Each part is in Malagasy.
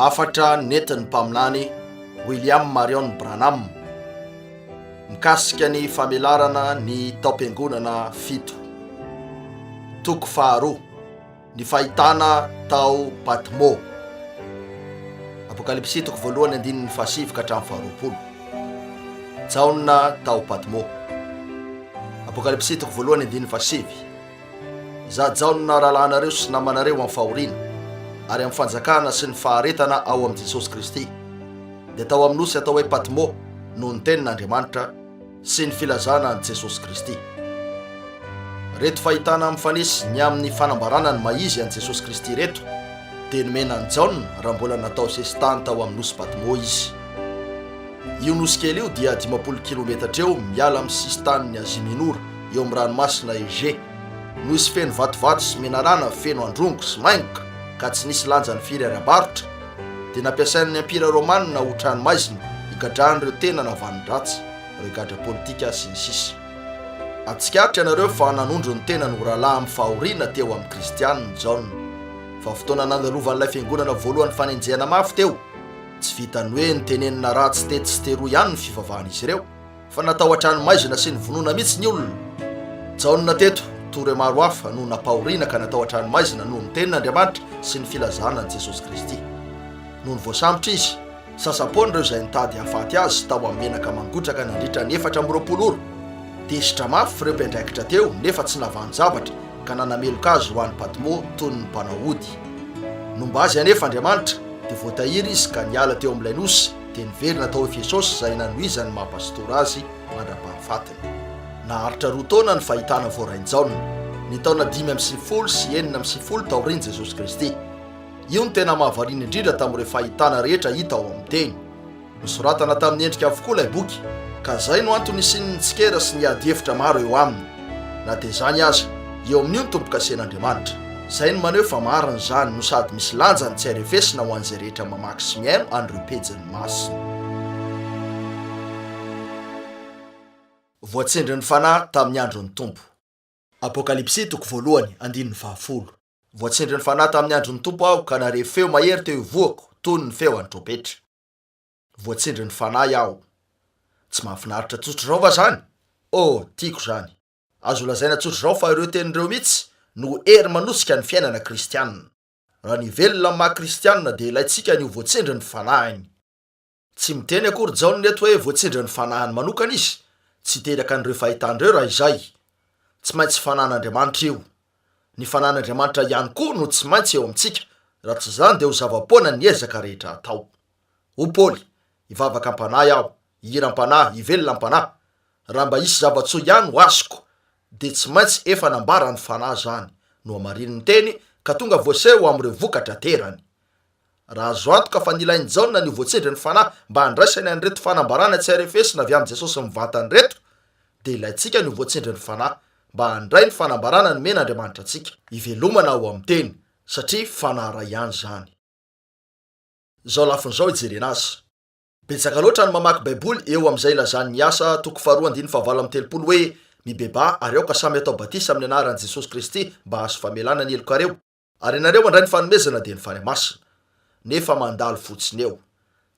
Hafatra netiny Mpaminany William Marrion Branham mikasika ny famelarana ny taom-piangonana Fito. Toko faharoa ny fahitana TAO PATMO. Apokalipsy toko voalohany andininy fahasivy ka hatramin'ny faharoapolo. Jaona TAO PATMO. Apokalipsy toko voalohany andininy fahasivy. Za jaona rahalahinareo sy namanareo amin'ny fahoriana ary amin'ny fanjakana sy ny faharetana ao amin'ny Jesosy Kristy. Dia tao amin'nosy atao hoe Patmo noho ny tenin'Andriamanitra sy ny filazana an' Jesosy Kristy. Reto fahitana mifanesy ny amin'ny fanambarana ny maizy an' Jesosy Kristy reto dia nomena ny Jaona raha mbola natao sesitany tao amin'ny nosy Patmo izy. Io nosy kely io dia 50 kilometatra eo miala amin'ny sistan'ny Azia Minora eo amin'ny ranomasina Ege. Nosy feno vatovato sy menarana feno androngo sy maingoka ka tsy nisy lanjany firy ara-barotra dia nampiasain'ny Empira Romanina ho tranomaizina higadrahan'ireo tena navanin-dratsy, ireo gadra politika sy ny sisa. Atsikaritra ianareo fa nanondro ny tena no rahalahy amin'ny fahoriana teo amin'ny Kristianina ny Jaona. Fa fotoana nandalovan'ilay fiangonana voalohany fanenjehana mafy teo, tsy vitany hoe nitenenina ratsy tety sy teroa ihany ny fivavahan'izy ireo, fa natao hatranomaizina sy ny vonoana mihitsy ny olona. Jaona teto tore maro hafa no napahoriana ka natao hatranomaizina noho ny tenin'Andriamanitra sy ny filazana an' Jesosy Kristy. Noho ny voasambotra izy, sasapony ireo izay nitady hafaty azy tao amin'ny menaka mangotraka nandritra ny 420 ora. Desitra mafy ireo mpiandraikitra teo nefa tsy navany zavatra ka nanameloka azy ho an'ny Patmo toy ny mpanahody. Nomba azy anefa Andriamanitra dia voatahiry izy ka niala teo amin'ilay nosy dia niverina tao i Jesosy izay nanohizany maha-pastora azy mandra-pahafatiny. Naharitra 2 taona ny fahitana voarainy Jaona, ny taona 5 sy 9 taorian'i Jesosy Kristy. Io ny tena mahavariana indrindra tamin'ireo fahitana rehetra hita ao amin'ny teny. Nosoratana tamin'ny endrika avokoa ilay boky, ka izay no antony isian'ny tsikera sy ny ady hevitra maro eo aminy. Na dia izany aza, eo amin'io ny tompo-kasen'Andriamanitra. Izay no maneho fa marina izany no sady misy lanjany tsy arefesina ho an'izay rehetra mamaky sy miaino an'ireo pejiny masina. Voatsindry ny fanahy tamin'ny andron'ny Tompo. Apokalipsy toko voalohany andininy 20. Voatsindry ny fanahy tamin'ny andron'ny Tompo aho ka nare feo mahery teo ivoako toy ny feo an'ny trompetra. Voatsindry ny fanahy aho. Tsy mahafinaritra tsotra izao va zany? Tiako zany. Azo lazaina tsotra izao fa ireo tenin'ireo mihitsy no hery manosika ny fiainana kristianina. Raha ny velona amin'ny maha-kristianina dia ilaitsika ny voatsindry ny fanahiny. Tsy miteny akory Jaona eto hoe voatsindry ny fanahiny manokana izy. Tsy teraka an'ireo fahitan'ireo raha izay. Tsy maintsy fanan'Andriamanitra io. Ny fanan'Andriamanitra ihany koa no tsy maintsy eo amintsika. Raha tsy izany dia ho zava-poana ny ezaka rehetra atao. O Paoly, hivavaka am-panahy aho, hihira am-panahy, hivelona am-panahy. Raha mba hisy zava-tsoa ihany ho asiko, dia tsy maintsy efa nambara ny fanahy zany no hamariny ny teny ka tonga voaseho amin'ireo vokatra terany. Raha azo antoka fa nilainy Jaona ny voatsindry ny fanahy mba handraisany an'ireto fanambarana tsy arefesina avy amin'i Jesosy mivantany reto, dia ilaitsika ny voatsindry ny fanahy mba handray ny fanambarana ny men'Andriamanitra antsika, hivelomana ao amin'ny teny, satria fanahy ray ihany zany. Zao lafin'izao ijerena azy. Betsaka loatra ny mamaky baiboly eo amin'izay lazan'ny asa toko 2:7 hoe mibeba ary aoka samy atao batisa amin'ny anaran'i Jesosy Kristy mba hahazo famelana ny helokareo, ary ianareo mandray ny fanomezana dia ny fanahy masina. Nefa mandalo fotsiny eo.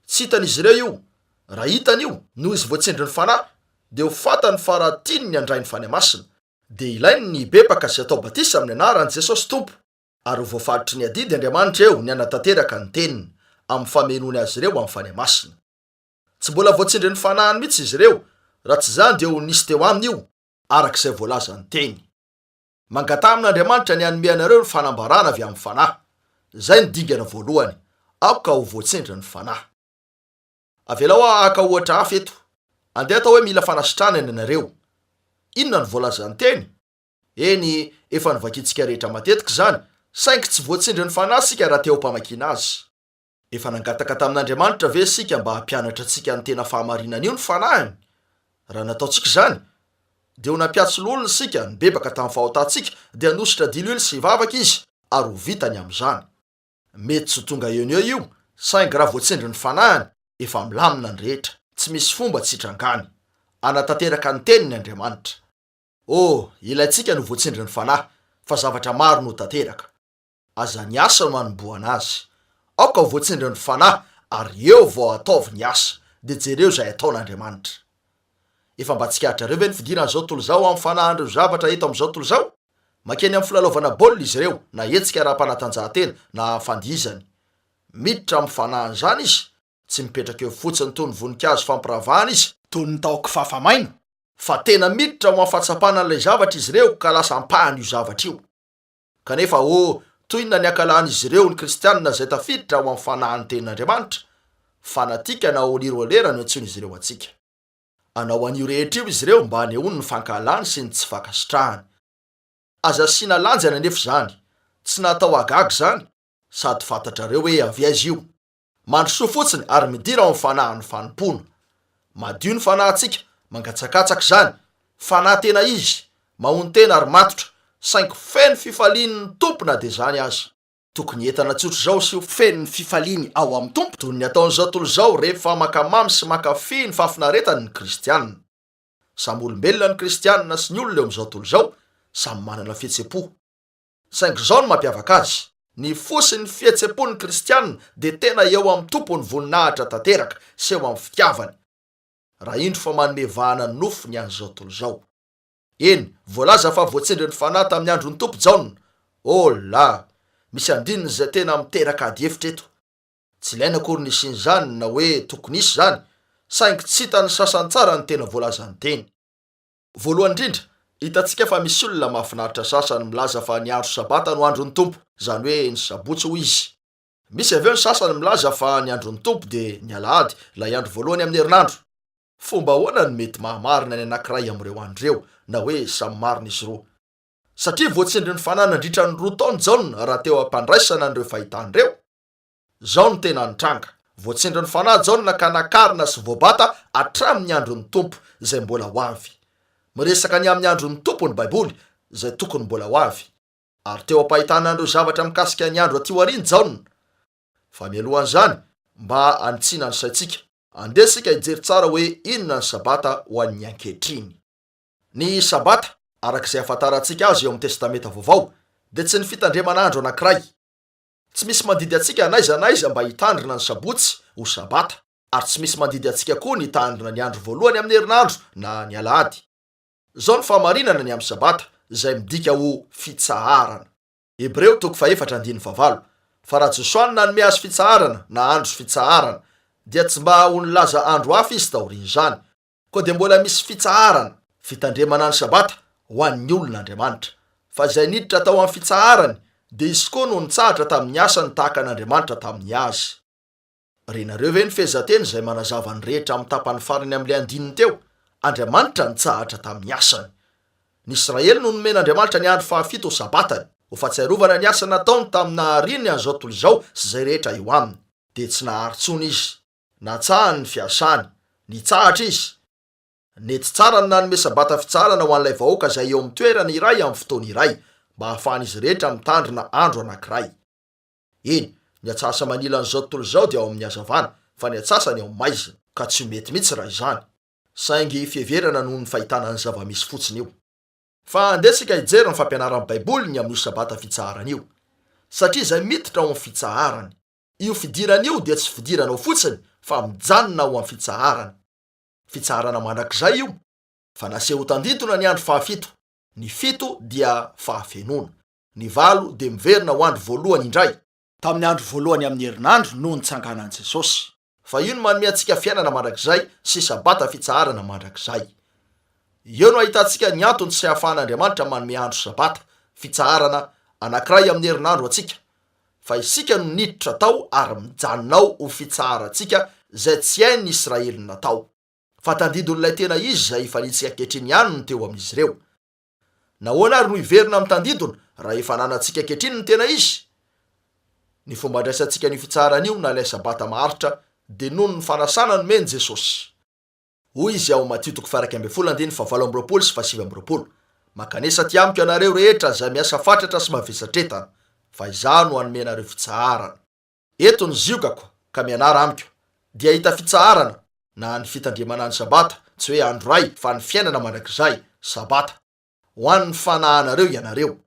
Tsy hitan'izy ireo io. Raha hitany io, noho izy voatsindry ny fanahy, dia ho fantany fa raha tiany ny handray ny fanahy masina, dia ilainy ny hibebaka sy atao batisa amin'ny anaran'i Jesosy Tompo, ary ho voafalitry ny adidy Andriamanitra eo ny hanatanteraka ny teniny amin'ny famenony azy ireo amin'ny fanahy masina. Tsy mbola voatsindry ny fanahiny mihitsy izy ireo, raha tsy izany dia ho nisy teo aminy io, arak'izay voalaza ny teny. Mangatamin'Andriamanitra ny hanome anareo ny fanambarana avy amin'ny fanahy. Izay ny dingana voalohany. Aoka ho voatsindry ny fanahy. Avelao aka ohatra hafa eto. Andeha atao hoe mila fanasitrana ny anareo. Inona ny voalaza ny teny? Eny, efa nivakitsika rehetra matetika zany, saingy tsy voatsindry ny fanahy sika raha teo mpamakiana azy. Efa nangataka tamin'Andriamanitra ve sika mba hampianatra antsika ny tena fahamarinana io ny fanahiny? Raha nataontsika izany, dia ho nampiatso l'olona sika nibebaka tamin'ny fahotantsika dia hanositra diloilo sy hivavaka izy ary ho vitany amin'izany. Mety tsy tonga eo io, saingy raha voatsindry ny fanahiny, efa milamina ny rehetra, tsy misy fomba tsy hitrangany, anatanteraka ny teniny Andriamanitra. Ilaitsika no voatsindry ny fanahy, fa zavatra maro no tanteraka. Aza ny asa no manomboana azy. aoka ho voatsindry ny fanahy ary eo vao ataovy ny asa de jereo zay ataon'Andriamanitra. Efa mba tsikaritra ve ny fidiran'izao tontolo zao amin'ny fanahandreo zavatra eto am'izao tontolo zao? Makeny amin'ny filalaovana baolina izy ireo, na hetsika ara-panatanjahantena na fandihizany. Miditra amin'ny fanahany zany izy, tsy mipetraka eo fotsiny toy ny voninkazo fampiravahana izy, toy ny taoko fafamaina, fa tena miditra ho afatsapana an'ilay zavatra izy ireo ka lasa ampahany io zavatra io. Kanefa toy na niakalan'izy ireo ny kristianina zay tafiditra ho amin'ny fanahany tenin'Andriamanitra, fanatika na olirolerana no antsoin'izy ireo atsika. Anao an'io rehetra io izy ireo mba hanehoany ny fankalany sy ny tsy fankasitrahany. Aza asiana lanjana anefa zany, tsy natao agaga zany, sady fantatrareo hoe avy aiza io. Mandrosoa fotsiny ary midira ao amin'ny fanahany fanompona. Madio ny fanahintsika, mangatsakatsaka zany, fanahy tena izy, mahony tena ary matotra, saingy feno fifaliany ny tompo na de zany aza. Tokony entana tsotra zao sy ho feno ny fifaliany ao amin'ny tompo, toy ny ataon'izao tontolo zao rehefa makamamy sy makafy ny fahafinaretany ny kristianina. Samy olombelona ny kristianina sy ny olona eo am'izao tontolo zao, samy manana fihetsepo. Saingy zao no mampiavaka azy, ny fosin'ny fihetsepon'ny kristianina de tena eo amin'ny tompo ny voninahitra tanteraka sy eo amin'ny fitiavany. Raha indro fa manome vahana ny nofo ny an'izao tontolo zao. Eny, voalaza fa voatsindry ny fanahy tamin'ny andron'ny tompo Jaona. La, misy andininy zay tena miteraka ady hevitra eto. Tsy ilaina akory nisiny zany na hoe tokony isy zany, saingy tsy hitany sasany tsara ny tena voalazany teny. Voalohany indrindra, hitantsika fa misy olona mahafinaritra sasany milaza fa ny andro sabata no andron'ny tompo, zany hoe ny sabotsy ho izy. Misy aveo ny sasany milaza fa ny andron'ny tompo de ny alahady, lay andro voalohany amin'ny herinandro. Fomba ahoana ny mety mahamarina ny anankiray am'ireo andro reo, na hoe samy marina izy roa. Satria voatsindry ny fanahy nandritra ny 2 taona Jaona raha teo ampandraisana an'ireo fahitany reo. Zao no tena nitranga, voatsindry ny fanahy Jaona ka nakarina sy voabata hatramin'ny andron'ny tompo zay mbola ho avy. Miresaka ny amin'ny andron'ny tompo ny Baiboly zay tokony mbola ho avy. Ary teo ampahitana an'ireo zavatra mikasika ny andro aty aoriana Jaona. Fa mialohan'izany, mba anitsina ny saitsika, andesika hijery tsara hoe inona ny sabata ho an'ny ankehitriny. Ny sabata, arak'izay ahafantarantsika azy eo amin'ny testameta vaovao, de tsy ny fitandreman'andro anankiray. Tsy misy mandidy atsika naiza mba hitandrina ny sabotsy ho sabata, ary tsy misy mandidy atsika koa ny hitandrina ny andro voalohany amin'ny herinandro na ny alahady. Zao ny fahamarinana ny amin'ny sabata, zay midika ho fitsaharana. Hebreo 4:15. Fa raha Josoany nanome azy fitsaharana na andro fitsaharana, dia tsy mba ho nilaza andro hafa izy taorian'izany, koa de mbola misy fitsaharana, fitandremana ny sabata ho an'ny olon'Andriamanitra. Fa izay niditra tao amin'ny fitsaharany, de izy koa no nitsahatra tamin'ny asany tahaka an'Andriamanitra tamin'ny azy. Renareo ve ny fehezanteny zay manazava ny rehetra amin'ny tapany farany amin'ilay andininy teo? Andriamanitra nitsahatra tamin'ny asany. Ny Israely no nomen'Andriamanitra ny andro fahafito sabatany, ho fahatsiarovana ny asa nataony tamina riny an'izao tontolo zao sy zay rehetra eo aminy. De tsy naharitsony izy, natsahany ny fiasany, nitsahatra izy. Nety tsara ny nanome sabata fitsarana ho an'ilay vahoaka zay eo amin'ny toerana iray amin'ny fotoana iray, mba hahafahan'izy rehetra mitandrina andro anankiray. Eny, ny atsasa manila an'izao tontolo zao dia ao amin'ny hazavana, fa ny atsasany ao amin'ny maizina, ka tsy mety mihitsy raha izany. Saingy fieverana noho ny fahitana ny zava-misy fotsiny io. Fa andesika hijery ny fampianaran'ny Baiboly ny amin'io sabata fitsaharana io. Satria zay miditra ao amin'ny fitsaharany. Io fidirana io dia tsy fidirana ao fotsiny, fa mijanona ao amin'ny fitsaharany. Fitsaharana mandrakizay io, fa naseho tandintona ny andro fahafito. Ny 7 dia fahafenona. Ny 8 dia miverina ho andro voalohany indray, tamin'ny andro voalohany amin'ny herinandro noho nitsanganan'i Jesosy. Fa io no manome antsika fiainana mandrakizay sy sabata fitsaharana mandrakizay. Eo no ahitantsika ny antony sy hahafahan'Andriamanitra manome andro sabata fitsaharana anankiray amin'ny herinandro atsika. Fa isika no niditra tao ary mijanonao ho fitsaharantsika zay tsy hain'ny Israely natao. Fa tandidon'ilay tena izy zay ifanitsika ankehitriny ihany no teo amin'izy ireo. Nahoana ary no hiverina amin'ny tandidona raha efa nanantsika ankehitriny ny tena izy? Ny fomba andraisantsika ny fitsaharana io na ilay sabata maharitra de noho ny fanasana nomeny Jesosy. Hoy izy ao Matteo 7:20-20. Makanesa ty amiko ianareo rehetra zay miasa fatratra sy mavesatretana, fa izaho no hanome anareo fitsaharana. Eto ny ziokako ka mianara amiko, dia hita fitsaharana na ny fitandremana ny sabata, tsy hoe andro ray fa ny fiainana mandrakizay sabata, ho an'ny fanahanareo ianareo.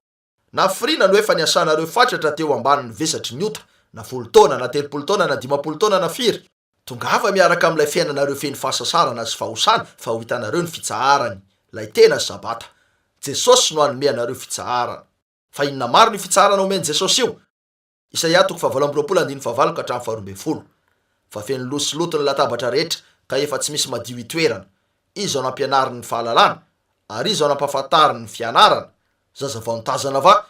Na firina no efa niasanareo fatratra teo ambanin'ny vesatry ny ota na 10 taona na 30 taona na 50 taona na firy tongava miaraka am'ilay fiainanareo feny fahasasarana sy fahosana fa ho hitanareo ny fitsaharany lay tena sabata. Jesosy no anome anareo fitsaharana. Fa inona maro ny fitsaharana omeny Jesosy io? Isaia 40:12 fa feno losoloto ny latabatra rehetra ka efa tsy misy madio itoerana. Izy ao nampianariny ny fahalalana ary izy ao nampahafantariny ny fianarana. Zaza vao nitazana va,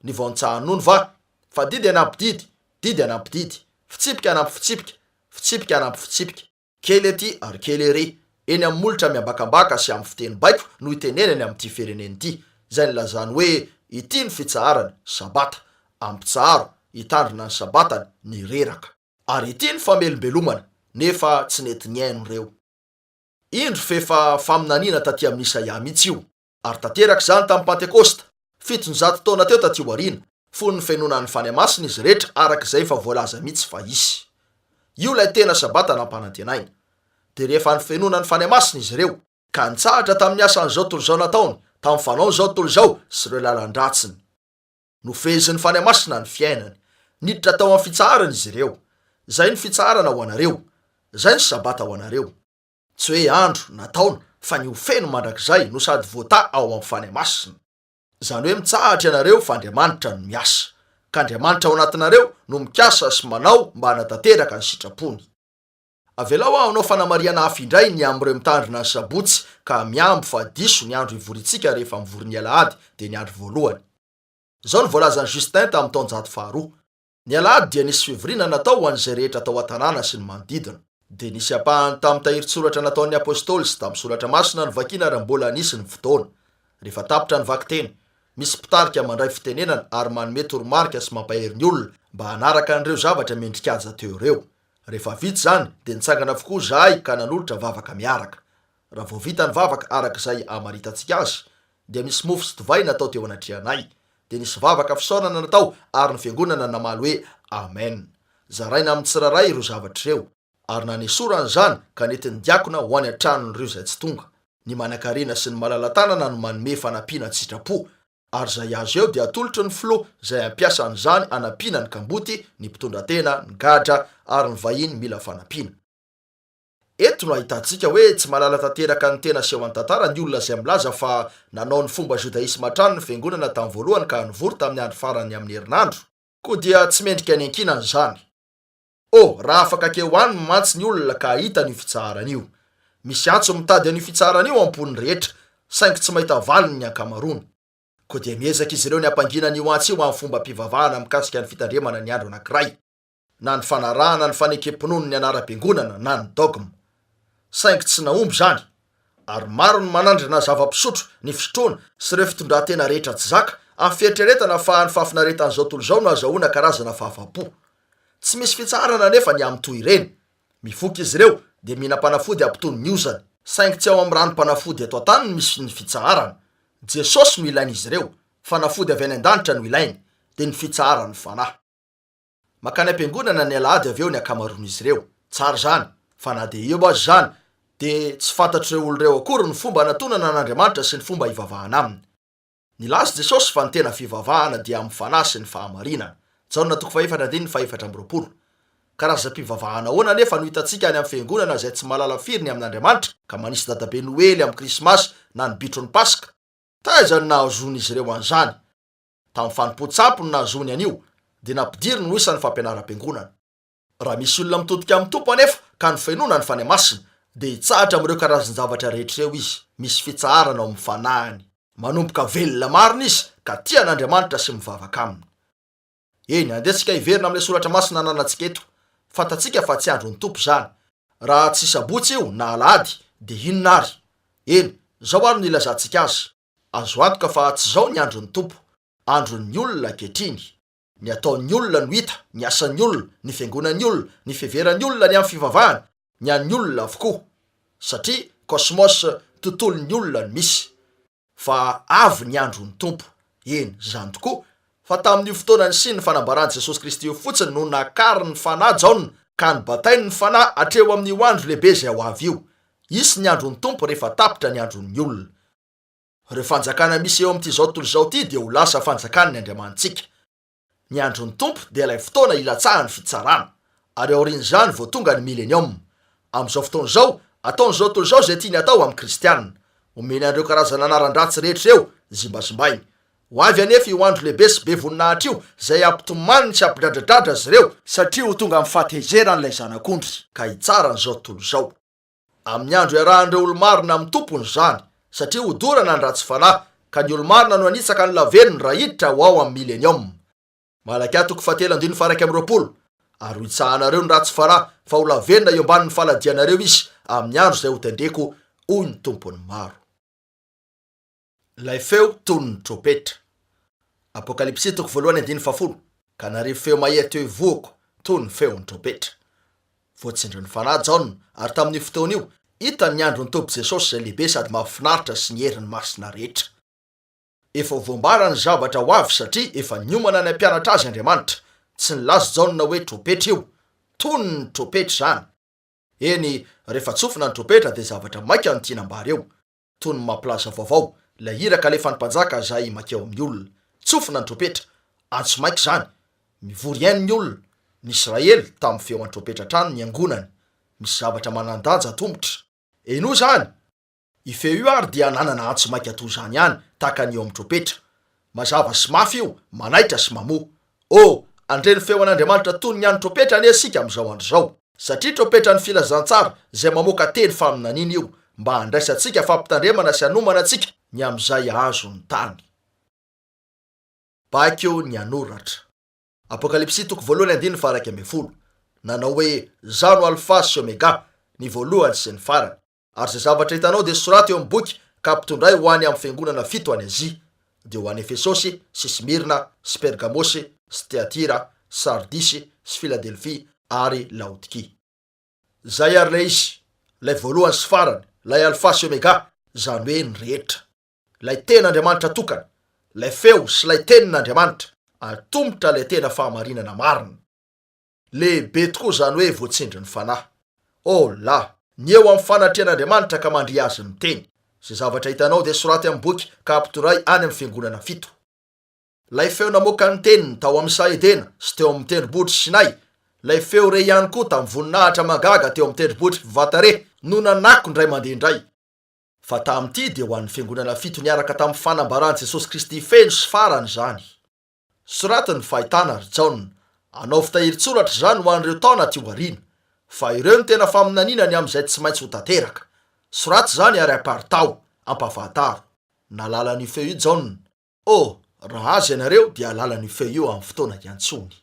ny vao nitsahanono va, fa didy anampy didy, didy anampy didy, fitsipika anampy fitsipika, fitsipika anampy fitsipika, kely ety ary kely ery. Eny amin'ny molotra miambakambaka sy amin'ny fiteny baiko no itenenany amin'ity fireneny ity. Zay ny lazany hoe ity ny fitsaharany sabata, ampitsaharo hitandrina ny sabatany ny reraka. Ary ity ny famelombelomana nefa tsy nety nyaino reo. Indro fefa faminanina taty amin'ny Isaia mihitsy io. Ary tanteraka zany tamin'ny Pentekosta 700 taona teo taty aoriana, fony ny fenonan'ny fanamasina izy rehetra arak'izay fa voalaza mihitsy fa isy. Io lay tena sabata nampanantenaina. De rehefa ny fenonan'ny fanamasina izy reo ka nitsahatra tamin'ny asan'izao tolozao nataony tamin'ny fanao zao tolozao sy ireo lalan-dratsiny. Nofezin'ny fanamasina ny fiainany, niditra tao amin'ny fitsaharana izy ireo. Zay ny fitsaharana ho anareo, zay ny sabata ho anareo. Tsy hoe andro na taona fa ny ofeno mandrakizay no sady voata ao amin'ny fanamasina. Zany hoe mitsahatra ianareo fa Andriamanitra no miasa, ka Andriamanitra ao anatinareo no mikasa sy manao mba hanatanteraka ny sitrapony. Avelao aho anao fanamariana hafa indray ny am'ireo mitandrina ny sabotsy ka miambo fa diso ny andro ivorintsika rehefa mivory ny alahady de ny andro voalohany. Zao ny voalazan'ny Justin tamin'ny taona 102. Ny alahady dia nisy fivoriana natao ho an'izay rehetra tao an-tanàna sy ny manodidina. De nisy apahany tamin'ny tahirin-tsoratra nataon'ny apôstôly sy tamin'ny soratra masina ny vakiana raha mbola nisy ny fotoana. Rehefa tapitra ny vaky-teny, misy mpitarika mandray fitenenana ary manome toromarika sy mampahery ny olona mba hanaraka an'ireo zavatra mendrikaja teo ireo. Rehefa vita zany de nitsangana avokoa zahay ka nanolotra vavaka miaraka. Raha vao vita ny vavaka arak'izay amaritantsika azy, de misy mofo sy divay natao teo anatrehanay. De nisy vavaka fisaonana natao ary ny fiangonana namaly hoe amen. Zaraina amin'ny tsiraray ireo zavatra ireo. Ary nanesorany zany ka netiny diakona ho any antranon'ireo zay tsy tonga. Ny Mpakarina sy ny malalatanana no manome fanampiana ny sitrapo. Ary zay azo eo dia atolotry ny filo zay ampiasany zany anampiana ny kamboty, ny mpitondratena, ny gadra ary ny vahiny mila fanampiana. Eto no ahitantsika hoe tsy malala tanteraka ny tena seho an-tantara ny olona zay milaza fa nanao ny fomba judaisma hatrany ny fiangonana tamin'ny voalohany ka nivory tamin'ny andro farany amin'ny herinandro, koa dia tsy mendrika ny ankinany zany. Raha afaka keo any mantsy ny olona ka hita ny fitsaharan'io. Misy antso mitady an'io fitsaharan'io ampony rehetra, saingy tsy mahita valiny ny ankamarony. Koa dia miezaka izy ireo ny ampangina an'io antso io amin'ny fomba mpivavahana mikasika ny fitandremana ny andro anankiray, na ny fanarahana ny fanekemponono ny anaram-piangonana na ny dogma. Saingy tsy naomby zany, ary maro ny manandrana zava-pisotro, ny fisotroana sy ireo fitondran-tena rehetra tsy zaka amin'ny fieritreretana fa ny fahafinaretan'izao tolozao no azahoana karazana fahafa-po. Tsy misy fitsaharana nefa ny am'toy ireny. Mifoky izy ireo de mihina-panafody ampitony ny ozany, saingy tsy ao amin'ny ranom-panafody eto an-tany no misy ny fitsaharana. Jesosy no ilain'izy ireo, fanafody avy any an-danitra no ilainy, de ny fitsaharany fanahy. Makany am-piangonana ny alahady avy eo ny akamaron'izy ireo. Tsara zany, fa na de eo azy zany, de tsy fantatr'ireo olon'ireo akory ny fomba anatonana n'Andriamanitra sy ny fomba ivavahana aminy. Nilaza Jesosy fa ny tena fivavahana dia amin'ny fanahy sy ny fahamarinana. Jaona 4:4. Karazam-pivavahana ahoana nefa no hitantsika any amin'ny fiangonana zay tsy malala firy ny amin'Andriamanitra ka manisy dadabe Noely amin'ny Krismasy na ny bitro ny Paska. Taiza no nahazon'izy ireo an'izany? Tamin'ny fanompo-tsampony nahazony an'io, de nampidiry no isany fampianaram-piangonana. Raha misy olona mitodika amin'ny tompo anefa ka ny fenona ny fanamasina, de hitsahatra amin'ireo karazan-javatra rehetra eo izy, misy fitsaharana ao amin'ny fanahiny. Manomboka velona marina izy ka tia n'Andriamanitra sy mivavaka aminy. Andesika hiverina amin'ilay soratra masina ananantsika eto. Fantatsika fa tsy andro ny tompo zany. Raha tsy sabotsy io na alahady, de inona ary? Zao ary no ilazantsika azy. Azo antoka fa tsy zao ny andro ny tompo. Andron'ny olona ankehitriny. Ny ataon'ny olona no hita, ny asan'ny olona, ny fiangonan'ny olona, ny fiheveran'ny olona ny amin'ny fivavahana, ny an'ny olona avokoa. Satria kosmos tontolon'ny olona no misy. Fa avy ny andro ny tompo. Zany tokoa. Fa tamin'io fotoana ny sy ny fanambarany Jesosy Kristy io fotsiny no nakary ny fanahy Jaona ka nybatainy ny fanahy hatreo amin'io andro lehibe zay ho avy io. Isy ny andro ny tompo rehefa tapitra ny andron'ny olona. Ireo fanjakana misy eo amin'ity zao tontolo zao ty dia ho lasa fanjakan'ny Andriamantsika. Ny andron'ny tompo dia ilay fotoana ilatsahany fitsarana, ary aorian'izany vao tonga ny milenium. Amin'izao fotoana izao ataon'izao tontolo izao zay tiany atao amin'ny kristianina, omeny an'ireo karazana anaran-dratsy rehetra eo zimbazimbainy. Ho avy anefa io andro lehibe sy be voninahitra io zay ampitomany sy ampidradradratra azy ireo, satria ho tonga amin'ny fahatezerany ilay zanak'ondry ka hitsara n'izao tontolo izao. Amin'ny andro iarahan'ireo olo-marina amin'ny tompony izany, satria ho dorana ny ratsy fanahy, ka ny olo-marina no anitsaka ny lavelony raha hiditra ho ao amin'ny milenium. Malakia 7:20, ary ho itsahanareo ny ratsy fanahy fa ho lavelona eo ambanin'ny faladianareo izy amin'ny andro zay ho tendreko, hoy ny tompony maro. Lay feo toy ny tropetra. Apokalipsy 1:10, ka narivo feo mahery teo ivoako toy ny feon'ny tropetra. Voatsindry ny fanahy Jaona, ary tamin'ny fotoana io hitany ny andron'ny Tompon Jesosy zay lehibe sady mahafinaritra sy ny herin'ny masina rehetra. Efa voambara ny zavatra ho avy satria efa niomana ny ampianatra azy Andriamanitra. Tsy nilaza Jaona hoe tropetra io, toy ny tropetra zany. Eny, rehefa tsofina ny tropetra dia zavatra maika ny tianambary eo, toy ny mampilaza vaovao, ilay hiraka alefan'ny mpanjaka zay makeo amin'ny olona. Tsofina ny tropetra, antso maika zany, mivory iainy ny olona, ny Israely tamin'ny feo an-tropetra trano ny angonany, misy zavatra manan-danja tombotra. Eno zany, i feo io ary dia nanana antso maika toy zany ihany, tahaka ny eo amin'ny tropetra. Mazava sy mafy io, manaitra sy mamoa. Andre ny feo an'Andriamanitra toy ny an'ny tropetra ane sika amin'izao andro zao, satria tropetra ny filazantsara zay mamoaka teny faminaniny io, mba handraisantsika fampitandremana sy hanomana antsika ny am'izay azo ny tany. Bakeo ny anoratra. Apokalipsy 1:10, nanao hoe zao no alfa sy omega, ny voalohany sy ny farany, ary zay zavatra hitanao dia soraty eo amin'ny boky ka ampitondray ho any amin'ny fiangonana fito any Azia, dia ho any Efesosy sy Smirna sy Pergamosy sy Teatira, Sardisy sy Filadelfia ary Laodikia. Zay ary lay izy, lay voalohany sy farany, lay alfa sy omega, zany hoe ny rehetra, lay ten'Andriamanitra tokana, lay feo sy lay tenin'Andriamanitra, atombotra lay tena fahamarinana marina. Lehibe tokoa zany hoe voatsindry ny fanahy. Ny eo amin'ny fanatrehan'Andriamanitra ka mandry azy ny teny. Zay zavatra hitanao dia soraty amin'ny boky ka ampitondray any amin'ny fiangonana fito. Lay feo namoaka ny teniny tao amin'ny Saedena sy teo amin'ny tendrombohitry Sinay, lay feo re ihany koa tamin'ny voninahitra magaga teo amin'ny tendrombohitry Vatare no nanako ndray mandeha indray. Fa tamin'ity dia ho an'ny fiangonana fito niaraka tamin'ny fanambaran'i Jesosy Kristy feno sy farany zany. Soratiny fahitana ry Jaona, anao fitahirin-tsoratra zany ho an'ireo taona ty aoriana, fa ireo ny tena faminaninany amin'izay tsy maintsy ho tanteraka. Soraty zany ary aparitao, ampahafataro. Nalalan'io feo io Jaona. Raha azy ianareo dia alalan'io feo io amin'ny fotoana iantsony.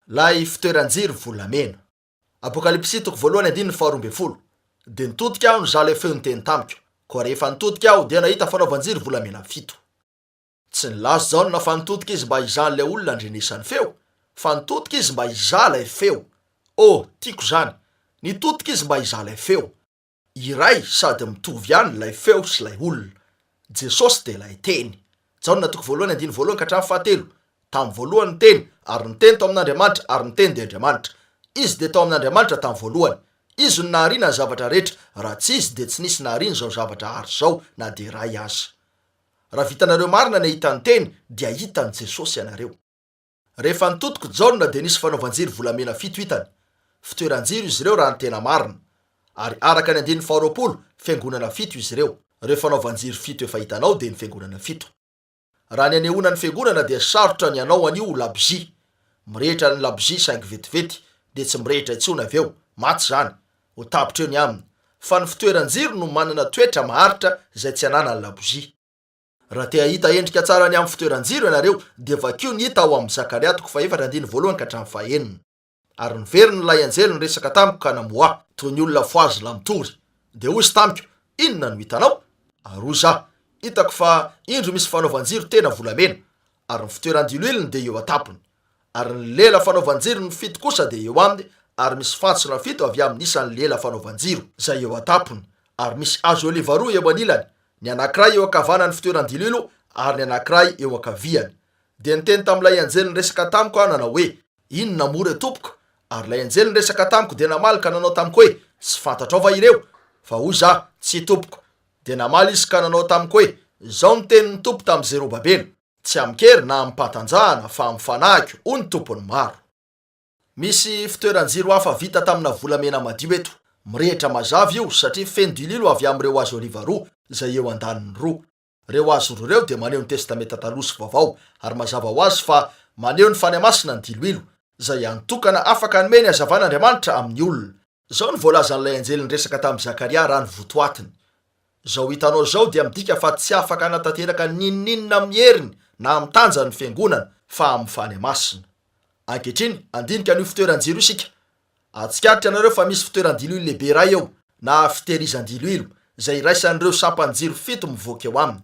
Lay fitoeran-jiro volamena. Apokalipsy 1:12, dia nitodika aho nizaha lay feo niteny tamiko, koa rehefa nitodika aho dia nahita fanaovan-jiro volamena fito. Tsy nilaza Jaona fa nitodika izy mba hizaha lay olona andrenesan'ny feo, fa nitodika izy mba hizaha lay feo. Tiako zany, nitodika izy mba hizaha lay feo. Iray sady mitovy ihany lay feo sy lay olona. Jesosy dia lay teny. Jaona 1:11-7, tamin'ny voalohany ny teny, ary ny teny tao amin'Andriamanitra, ary ny teny dia Andriamanitra. Izy dia tao amin'Andriamanitra tamin'ny voalohany. Izy no nahariana ny zavatra rehetra, raha tsy izy dia tsy nisy nahariana zao zavatra ary zao na dia iray aza. Raha vitanareo marina ny hita ny teny, dia hitan'ny Jesosy ianareo. Rehefa nitodiko Jaona dia nisy fanaovan-jiro volamena fito hitany. Fitoeran-jiro izy ireo raha ny tena marina, ary araka ny 120 fiangonana fito izy ireo. Rehefa fanaovan-jiro fito efa hitanao dia ny fiangonana fito. Raha ny anehoana ny fiangonana dia sarotra ny anao an'io labozia. Mirehitra ny labozia saingy vetivety, dia tsy mirehitra intsony avy eo, maty zany, ho tapitra eo ny aminy. Fa ny fitoeran-jiro no manana toetra maharitra zay tsy ananany labozia. Raha te hahita endrika tsara ny amin'ny fitoeran-jiro ianareo, dia vakio ny hita ao amin'ny Zakaria 4:1-9. Ary niveriny lay anjely ny resaka tamiko ka namoa, toy ny olona foazy lamitory. Dia hozy tamiko, inona no hitanao? Aroza, hitako fa indro misy fanaovan-jiro tena volamena, ary ny fitoeran-diloilony dia eo atapony. Ary ny lela fanaovan-jiro ny fito kosa dia eo aminy, ary misy fantsona fito avy amin'ny isan'ny lela fanaovan-jiro zay eo atapony, ary misy azo oliva roa eo anilany, ny anankiray eo ankavanany fitoeran-dililo ary ny anankiray eo ankaviany. Dia niteny tamin'ilay anjely ny resaka tamiko aho nanao hoe, inona moa re tompoko? Ary lay anjely ny resaka tamiko dia namaly ka nanao tamiko hoe, tsy fantatrao va ireo? Fa hoza, tsy tompoko. Dia namaly izy ka nanao tamiko hoe, zao ny tenin'ny tompo tamin'ny Zerobabely, tsy amikery na mipatanjahana fa mifanaky ho ny tompony maro. Misy fitoeran-jiro hafa vita tamina volamena madio eto. Mirehitra mazava io satria feno dililo avy amin'ireo hazo oliva roa izay eo andaniny roa. Reo hazo roa reo dia maneho ny testamenta taloha sy vaovao, ary mazava ho azy fa maneho ny fanamasina ny diloilo izay antokana afaka hanome ny hazavan'Andriamanitra amin'ny olona. Zao ny voalazan'ilay anjely resaka tamin'i Zakaria raha ny votoatiny. Zao hitanao zao dia midika fa tsy afaka hanatanteraka ninninina amin'ny heriny na amin'ny tanjany fiangonana fa amin'ny fanamasina. Ankehitriny andinika an'io fitoeran-jiro isika. Atsikaritra anareo fa misy fitoeran-diloilo lehibe iray eo na fitehirizan-diloilo izay iraisan'ireo sapan-jiro fito mivoaka eo aminy.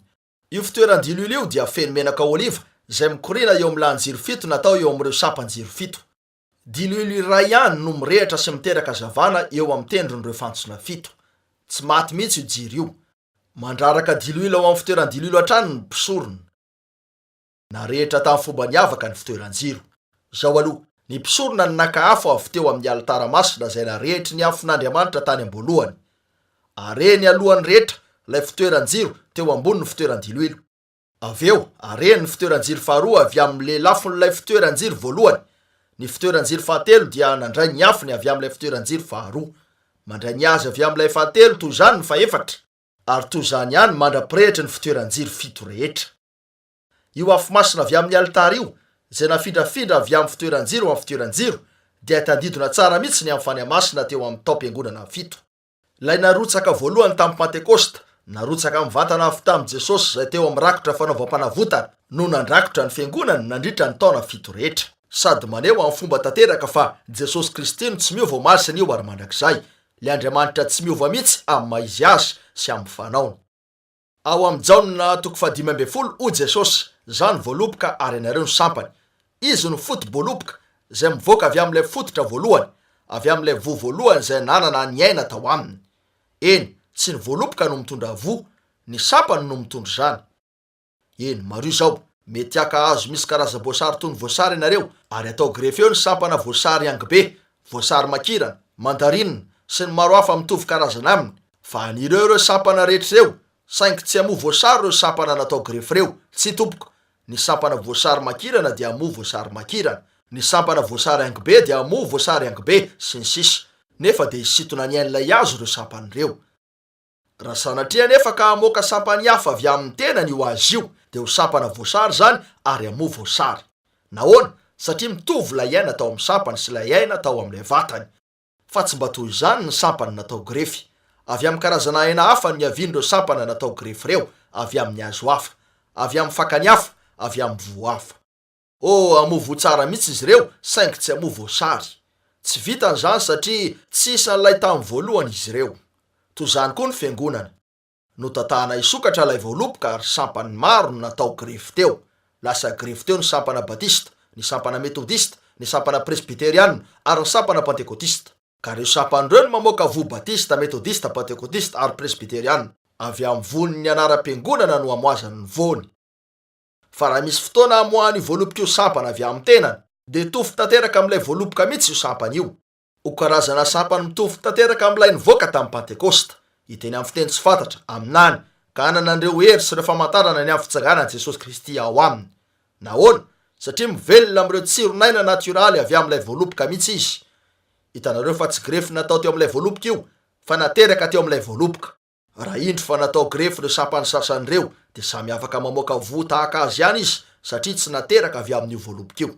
Io fitoeran-diloilo io dia feno menaka oliva izay mikorina eo amin'ny lahan-jiro fito natao eo amin'ireo sapan-jiro fito. Diloilo iray ihany no mirehitra sy miteraka hazavana eo amin'ny tendron'ireo fantsona fito. Tsy maty mihitsy io jiro io. Mandraraka diloilo ao amin'ny fitoeran-diloilo hatrany ny mpisorona. Narehitra tamin'ny fomba niavaka ny fitoeran-jiro. Zao aloha, ny mpisorona ny naka-afo avy teo amin'ny alitara masina izay narehetry ny afon'Andriamanitra tany am-boalohany. Areny alohan'ny rehetra ilay fitoeran-jiro teo ambonin'ny fitoeran-diloilo. Avy eo areny ny fitoeran-jiro faharoa avy amin'ny lafon'ilay fitoeran-jiro voalohany. Ny fitoeran-jiro fahatelo dia nandray ny afony avy amin'ilay fitoeran-jiro faharoa. Mandray ny azy avy amin'ilay fahatelo toy izany ny faefatra, ary toy izany ihany mandrapirehitra ny fitoeran-jiro fito rehetra. Io afo masina avy amin'ny alitara io izay nafindrafindra avy amin'ny fitoeran-jiro amin'ny fitoeran-jiro dia tandidona tsara mihitsy ny amin'ny fanamasina teo amin'ny taom-piangonana fito. Ilay narotsaka voalohany tamin'ny Pentekosta, narotsaka amin'ny vatana avy tamin'i Jesosy izay teo amin'ny rakotra fanaovam-panavotana no nandrakotra ny fiangonana nandritra ny taona fito rehetra. Sady maneho amin'ny fomba tanteraka fa Jesosy Kristy no tsy miova masina io ary mandrakizay. Le Andriamanitra tsy miova mihitsy amin'ny maizy azy sy amin'ny fanaony. Ao amin'ny Jaona 5:12 o Jesosy, zany voaloboka ary ianareo ny sampany. Izy no foto-boaloboka izay mivoaka avy amin'ilay fototra voalohany, avy amin'ilay voa voalohany izay nanana ny aina tao aminy. Eny, tsy ny voaloboka no mitondra voa, ny sampany no mitondra zany. Eny, maro izao, mety haka azo misy karazam-boasary toy ny voasary ianareo, ary atao grefy eo ny sampana voasary angibe, voasary makirana, mandarinina sy ny maro hafa mitovy karazana aminy. Fa anireo sampana rehetra ireo, saingy tsy hamoa voasary ireo sampana natao grefy reo, tsy tompoko. Ny sampana voasary makirana dia hamoa voasary makirana, ny sampana voasary angibe dia hamoa voasary angibe sy ny sisa. Nefa dia isitona ny ain'ilay azo ireo sampany ireo. Raha sanatria nefa ka hamoaka sampany hafa avy amin'ny tenany io azy io, dia ho sampana voasary zany ary hamoa voasary. Nahoana? Satria mitovy lay aina tao amin'ny sampany sy lay aina tao amin'ilay vatany. Fa tsy mba toy izany ny sampana natao grefy. Avy amin'ny karazana aina hafa ny avian'ireo sampana natao grefy reo, avy amin'ny hazo hafa, avy amin'ny fakany hafa, avy amin'ny voa hafa. Hamoa voa tsara mihitsy izy ireo, saingy tsy hamoa voasary. Tsy vitany zany satria tsy isan'ilay tamin'ny voalohany izy ireo. Toy izany koa ny fiangonana. Notatahana isokatra ilay voaloboka ary sampany maro no natao grefy teo. Lasa grefy teo ny sampana batista, ny sampana metodista, ny sampana presbiteriana ary ny sampana pentekotista. Ka ireo sampan'ireo no mamoaka voa batista, metodista, pentekotista ary presbiteriana. Avy amin'ny voany ny anara-piangonana no amoazany ny voany. Fa raha misy fotoana amoahany voaloboka io sampana avy amin'ny tenany, dia mitovy tanteraka amin'ilay voaloboka mihitsy io sampany io. Ho karazana sampany mitovy tanteraka amin'ilay nivoaka tamin'ny Pentekosta. Iteny amin'ny fiteny tsy fantatra, aminany, ka hananandreo hery sy ireo famantarana ny amin'ny fitsanganan'i Jesosy Kristy ao aminy. Nahoana? Satria mivelona amin'ireo tsironaina natioraly avy amin'ilay voaloboka mihitsy izy. Hitanareo fa tsy grefy natao teo amin'ilay voaloboka io, fa nateraka teo amin'ilay voaloboka. Raha indro fa natao grefy ireo sampany sasan'ireo, dia samy afaka mamoaka voa tahaka azy ihany izy, satria tsy nateraka avy amin'io voaloboka io.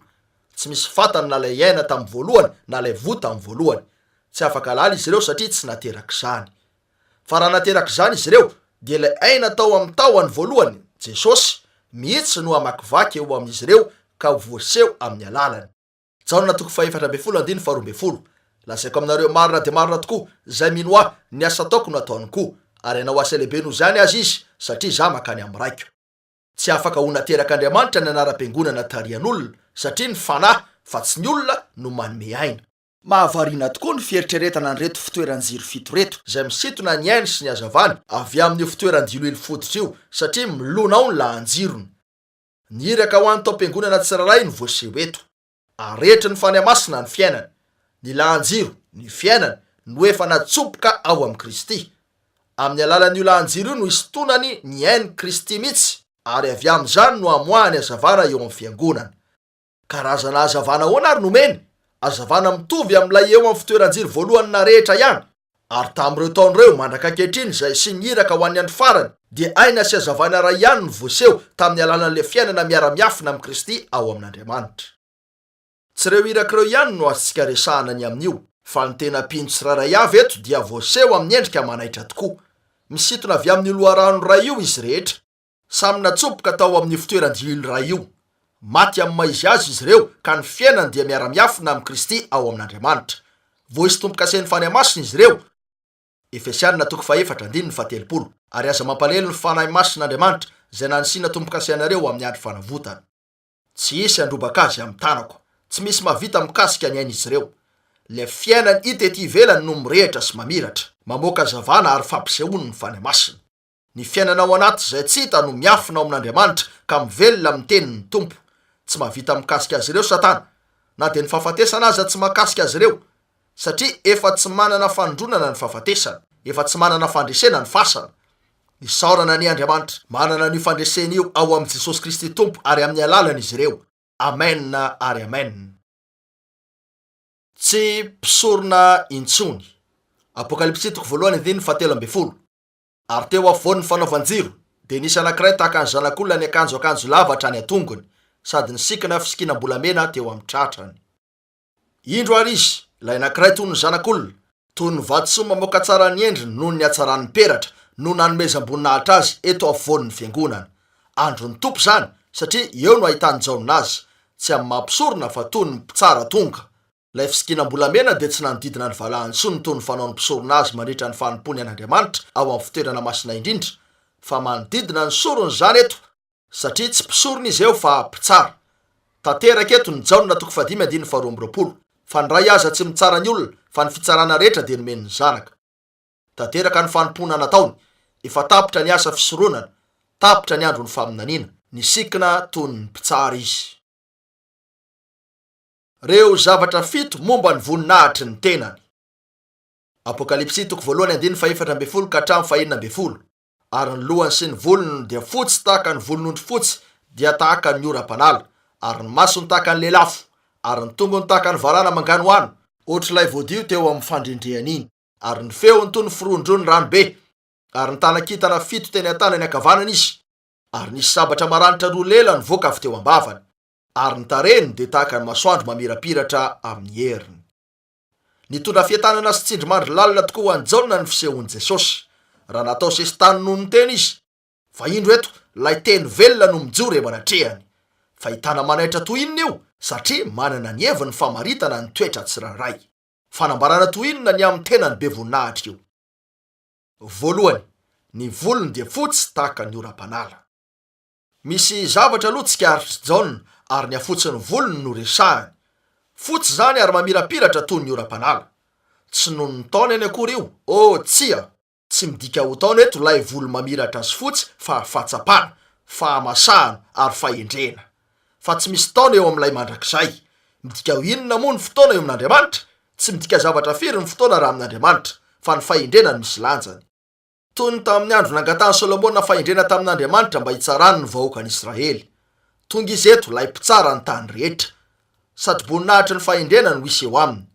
Tsy misy fatany na lay aina tamin'ny voalohany na lay voa tamin'ny voalohany. Tsy afaka lala izy ireo satria tsy nateraka izany. Fa raha nateraka izany izy ireo, dia ilay aina tao amin'ny tahony voalohany, Jesosy, mihitsy no hamakivaky eo amin'izy ireo ka ho voaseho amin'ny alalany. Jaona 4:12. Lazaiko aminareo marina dia marina tokoa, izay mino ahy ny asa ataoko no ataony koa, ary ianao asa lehibe noho izany azy izy, satria izaho makany amin'ny raiko. Tsy afaka ho naterak'Andriamanitra ny anara-piangonana tarian'olona, satria ny fanahy fa tsy ny olona no manome aina. Mahavarina tokoa ny fieritreretana an'ireto fitoeran-jiro fito reto, izay misintona ny ainy sy ny hazavana avy amin'io fitoeran-diloilo fototra io, satria milona ao ny lahan-jirony. Ny iraka ho an'ny taom-piangonana tsirairay ny voaseho eto. Arehetry ny fanamasina ny fiainana, ny lahan-jiro, ny fiainana, no efa natsopoka ao amin'ny Kristy. Amin'ny alalan'io lahan-jiro io no isontonany ny ainy Kristy mihitsy ary avy amin'izany no amoahany azavana eo amin'ny fiangonana. Karazana azavana ahoana ary nomeny? Azavana mitovy amin'ilay eo amin'ny fitoeran-jiro voalohany na rehetra ihany. Ary tamin'ireo taon'ireo mandraka ankehitriny izay sy nihiraka ho an'ny andro farany, dia aina sy azavana ray ihany no voaseho tamin'ny alalan'ilay fiainana miara-miafina amin'ny Kristy ao amin'Andriamanitra. Tsy ireo irak'ireo ihany no azontsika resahana ny amin'io, fa ny tena mpino tsirairay avy eto dia voaseho amin'ny endrika manaitra tokoa. Misintona avy amin'ny loharano ray io izy rehetra, samy natsopoka tao amin'ny fitoeran-jilo ray io. Maty amin'ny maizy azy izy ireo, ka ny fiainany dia miara-miafina amin'ny Kristy ao amin'Andriamanitra. Vohisy tompo-kasen'ny fanahy masina izy ireo. Efesianina 4:7. Ary aza mampalelo ny fanahy masin'Andriamanitra izay nanisina tompo-kasenareo amin'ny andro fanavotana. Tsy hisy androbaka azy amin'ny tanako, tsy misy mavita mikasika ny ainy izy ireo. Le fiainany hita ety ivelany no mirehitra sy mamiratra, mamoaka zavana ary fampisehoany ny fanahy masina. Ny fiainana ao anaty izay tsy hita no miafina ao amin'Andriamanitra ka mivelona amin'ny tenin'ny Tompo. Tsy mavita mikasika azy ireo Satana, na dia ny fahafatesana aza tsy mahakasika azy ireo, satria efa tsy manana fandronana ny fahafatesana, efa tsy manana fandresena ny fasana. Isaorana ny Andriamanitra manana ny fandresena io ao amin'ny Jesosy Kristy Tompo ary amin'ny alalany izy ireo. Amen ary amen. Tsy mpisorona intsony. Apokalipsy 1:7. Ary teo afovoan'ny fanaovan-jiro dia nisy anankiray tahaka ny zanak'olona ny akanjo lava hatrany atongony, sady ny sikina fisikina-bolamena teo amin'ny tratrany. Indro ary izy, ilay anankiray toy ny zanak'olona, toy ny vatosoa mamoaka tsara ny endriny noho ny hatsaran'ny peratra, no nanomezam-boninahitra azy eto afovoan'ny fiangonana. Andro ny tompo zany, satria eo no ahitany jaona azy, tsy amin'ny mampisorona fa toy ny mpitsara tonga. Ilay fisikina-bolamena dia tsy nanodidina ny valahany sony toy ny fanao ny mpisorona azy mandritra ny fanompony an'Andriamanitra ao amin'ny fitoerana masina indrindra, fa manodidina ny sorony zany eto, satria tsy mpisorona izy eo fa mpitsara. Tanteraka eto ny jaona 5:12. Fa ny ray aza tsy mitsara ny olona, fa ny fitsarana rehetra dia nomeny ny zanaka. Tanteraka ny fanompona nataony, efa tapitra ny asa fisoronana, tapitra ny andro ny faminaniana, ny sikina toy ny mpitsara izy. Reo zavatra fito momba ny voninahitry ny tenany. Apokalipsy 1:14-19. Ary ny lohany sy ny volony dia fotsy tahaka ny volon'ondry fotsy, dia tahaka ny ora-panala, ary ny masony tahaka ny lelafo, ary ny tongony tahaka ny varana manganoano, ohatr'ilay voadio teo amin'ny fandrendreany iny. Ary ny feony toy ny firondrony ranobe, ary ny tanakitana fito teny an-tanany ankavanana izy, ary nisy sabatra maranitra roa lela nivoaka avy teo ambavany, ary ny tarehiny dia tahaka ny masoandro mamirapiratra amin'ny heriny. Nitondra fiatanana sy tsindrimandry lalina tokoa ho anjaona ny fisehoan'i Jesosy, raha natao sesitany noho ny teny izy. Fa indro eto, lay teny velona no mijoro eo anatrehany. Fahitana manaitra toy inona io, satria manana ny heviny famaritana ny toetra tsirairay. Fanambarana toy inona ny amin'ny tenany be voninahitra io. Voalohany, ny volony dia fotsy tahaka ny ora-panala. Misy zavatra aloha tsy karitry jaona, ary ny afotsiny volony no resahany. Fotsy zany ary mamirapiratra toy ny ora-panala. Tsy noho ny taona eny akory io, tsia, tsy midika ho taona eto lay volo mamiratra sy fotsy, fa fahatsapana, fahamasahana ary fahendrena. Fa tsy misy taona eo amin'ilay mandrakizay. Midika ho inona moa ny fotoana eo amin'Andriamanitra? Tsy midika zavatra firy ny fotoana raha amin'Andriamanitra, fa ny fahendrena ny misy lanjany. Toy ny tamin'ny andro nangatahany Solomona fahendrena tamin'Andriamanitra mba hitsarany ny vahoakan'i Israely. Tonga izy eto lay mpitsara ny tany rehetra, sady voninahitry ny fahendrena no hisy eo aminy.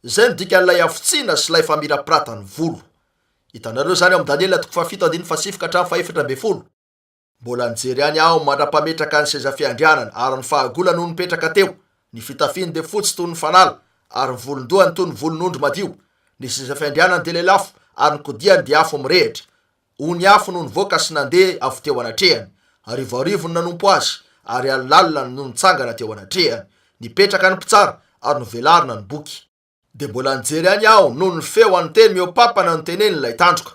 Izay no dikan'ilay afotsiana sy lay famirapiratany volo. Hitanareo zany ao amin'ny Daniela 7:7-7. Mbola nijery any aho mandra-pametraka ny seza fiandrianana, ary ny fahagolana no nipetraka teo. Ny fitafiny dia fotsy toy ny fanala, ary ny volondohany toy ny volon'ondry madio. Ny seza fiandrianana dia lelafo, ary ny kodiany dia afo mirehitra. Ony afo no nivoaka sy nandeha avy teo anatrehany, arivoarivo no nanompo azy, ary alilalina no nitsangana teo anatrehany. Nipetraka ny mpitsara, ary novelarina ny boky. Dia mbola nijery any aho noho ny feo anteny mihoapapana no teneny ilay tandroka.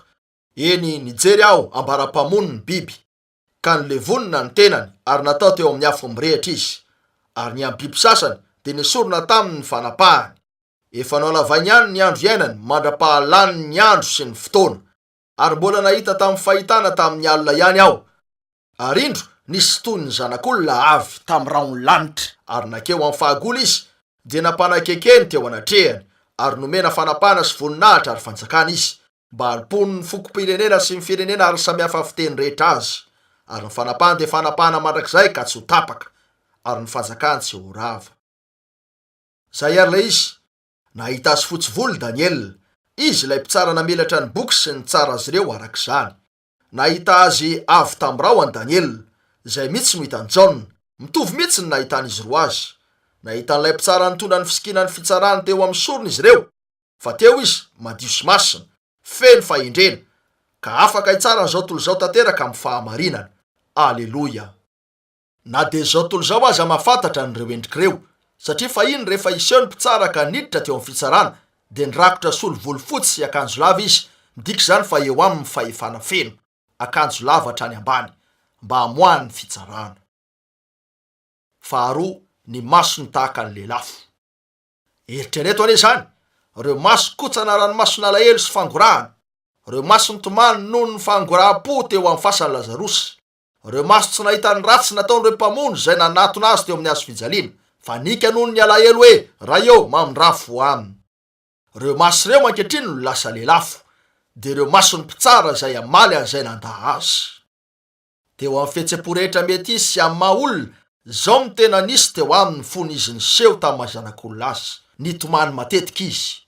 Eny nijery aho ambara-pamono ny biby, ka nilevonina ny tenany, ary natao teo amin'ny afo mirehitra izy. Ary ny amin'ny biby sasany dia nisorona taminy ny fanapahany. Efa nalavainy ihany ny andro iainany, mandra-pahalany ny andro sy ny fotoana. Ary mbola nahita tamin'ny fahitana tamin'ny alina ihany aho. Ary indro nisy toy ny zanak'olona avy tamin'ny raony lanitra, ary nakeo amin'ny fahagolo izy, dia napanakekeny teo anatrehany, ary nomena fanapahana sy voninahitra ary fanjakana izy, mba alpony ny foko-pirenena sy ny firenena ary samihafa fiteny rehetra azy. ary ny fanapahana dia fanapahana mandrakizay ka tsy ho tapaka, ary ny fanjakany tsy ho rava. Zay ary ilay izy nahita azy fotsy volo Daniel, izy ilay mpitsara namelatra ny boky sy ny tsara azy ireo arak'izany. Nahita azy avy tam'rao any Daniel, izay mihitsy no hitany Jaona, mitovy mihitsy ny nahitan'izy roa azy. Nahita n'ilay mpitsara nitondra ny fisikina ny fitsarany teo amin'ny sorony izy ireo, fa teo izy madio sy masina, feno fahindrena, ka afaka hitsara n'izao tontolo izao tanteraka amin'ny fahamarinana. Aleloia! Na dia zao tontolo izao aza mahafantatra n'ireo endrik'ireo, satria fahiny rehefa iseho ny mpitsara ka niditra teo amin'ny fitsarana, dia nirakotra solo volofotsy sy akanjo lava izy, midika izany fa eo amin'ny fahefana feno, akanjo lava hatrany ambany, mba hamoahany ny fitsarana. Faharoa, ny maso ny tahaka ny lelafo. Eritrereto ane zany, ireo maso kotsana ranomasona alahelo sy fangorahana, ireo maso nitomany noho ny fangoraha-po teo amin'ny fasan'i Lazarosy, ireo maso tsy nahita ny ratsy nataon'ireo mpamono izay nanatona azy teo amin'ny hazo fijaliana, fa nika noho ny alahelo hoe raha eo mamindrafo aminy. Ireo maso ireo ankehitriny no lasa lelafo, dia ireo maso ny mpitsara izay amaly an'izay nanda azy. Teo amin'ny fihetsem-po rehetra mety izy sy amin'ny maha olona, zao ny tena nisy teo aminy fony izy niseho tamin'ny zanak'olona azy, nitomany matetika izy.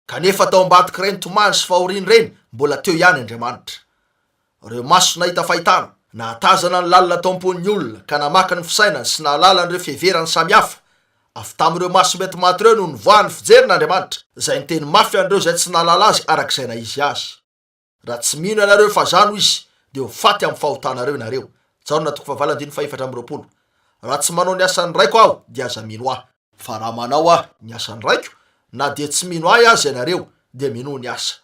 Kanefa tao ambadiky ireny tomany sy fahoriany ireny, mbola teo ihany Andriamanitra. Ireo maso nahita fahitana, nahatazana ny lalina tao amponin'ny olona, ka namaka ny fisainany sy nahalala an'ireo fiheverany samihafa. Avy tamin'ireo maso mety maty ireo no nivoahany fijerin'Andriamanitra, izay niteny mafy an'ireo izay tsy nahalala azy arak'izay naizy azy. Raha tsy mino ianareo fa zano izy, dia ho faty amin'ny fahotanareo ianareo. Jaona 4:24. Raha tsy manao ny asan'ny raiko aho, dia aza mino aho. Fa raha manao aho ny asan'ny raiko, na dia tsy mino ahy azy ianareo, dia mino ny asa.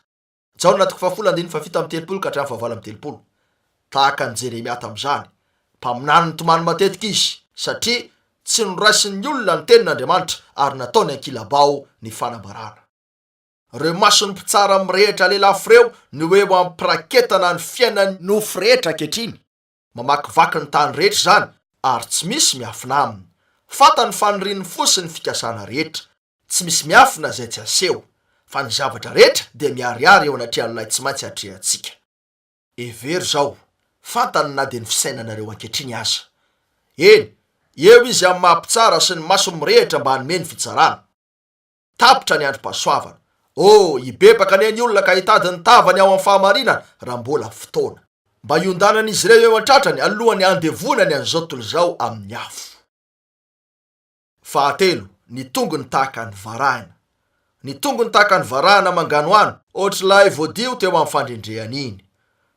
Jaona 4:30. Tahaka ny Jeremia tamin'izany, mpaminany nitomany matetika izy, satria tsy noraisin'ny olona ny tenin'Andriamanitra ary nataony ankilabao ny fanambarana. Ireo maso ny mpitsara mirehitra lelafo ireo no hoe mampiraketana ny fiainany nofo rehetra ankehitriny, mamakivaky ny tany rehetra zany, ary tsy misy miafina aminy. Fantany fa niriany fosiny fikasana rehetra, tsy misy miafina izay tsy aseho, fa ny zavatra rehetra dia miariary eo anatrehan'ilay tsy maintsy atrehantsika. Hevery zao, fantany na dia ny fisainanareo ankehitriny aza. Eny, eo izy amin'ny mahampitsara sy ny maso mirehitra mba hanome ny fitsarana. Tapitra ny androm-pahasoavana. Hibebaka ane ny olona ka hitady ny tavany ao amin'ny fahamarinana raha mbola fotoana, mba iondanan'izy ireo eo an-tratrany alohany andevonany an'izao tontolo izao amin'ny afo. Fahatelo, ny tongony tahaka ny varahana. Ny tongony tahaka ny varahana mangano any, ohatr'ilay voadio teo amin'ny fandrendrehany iny.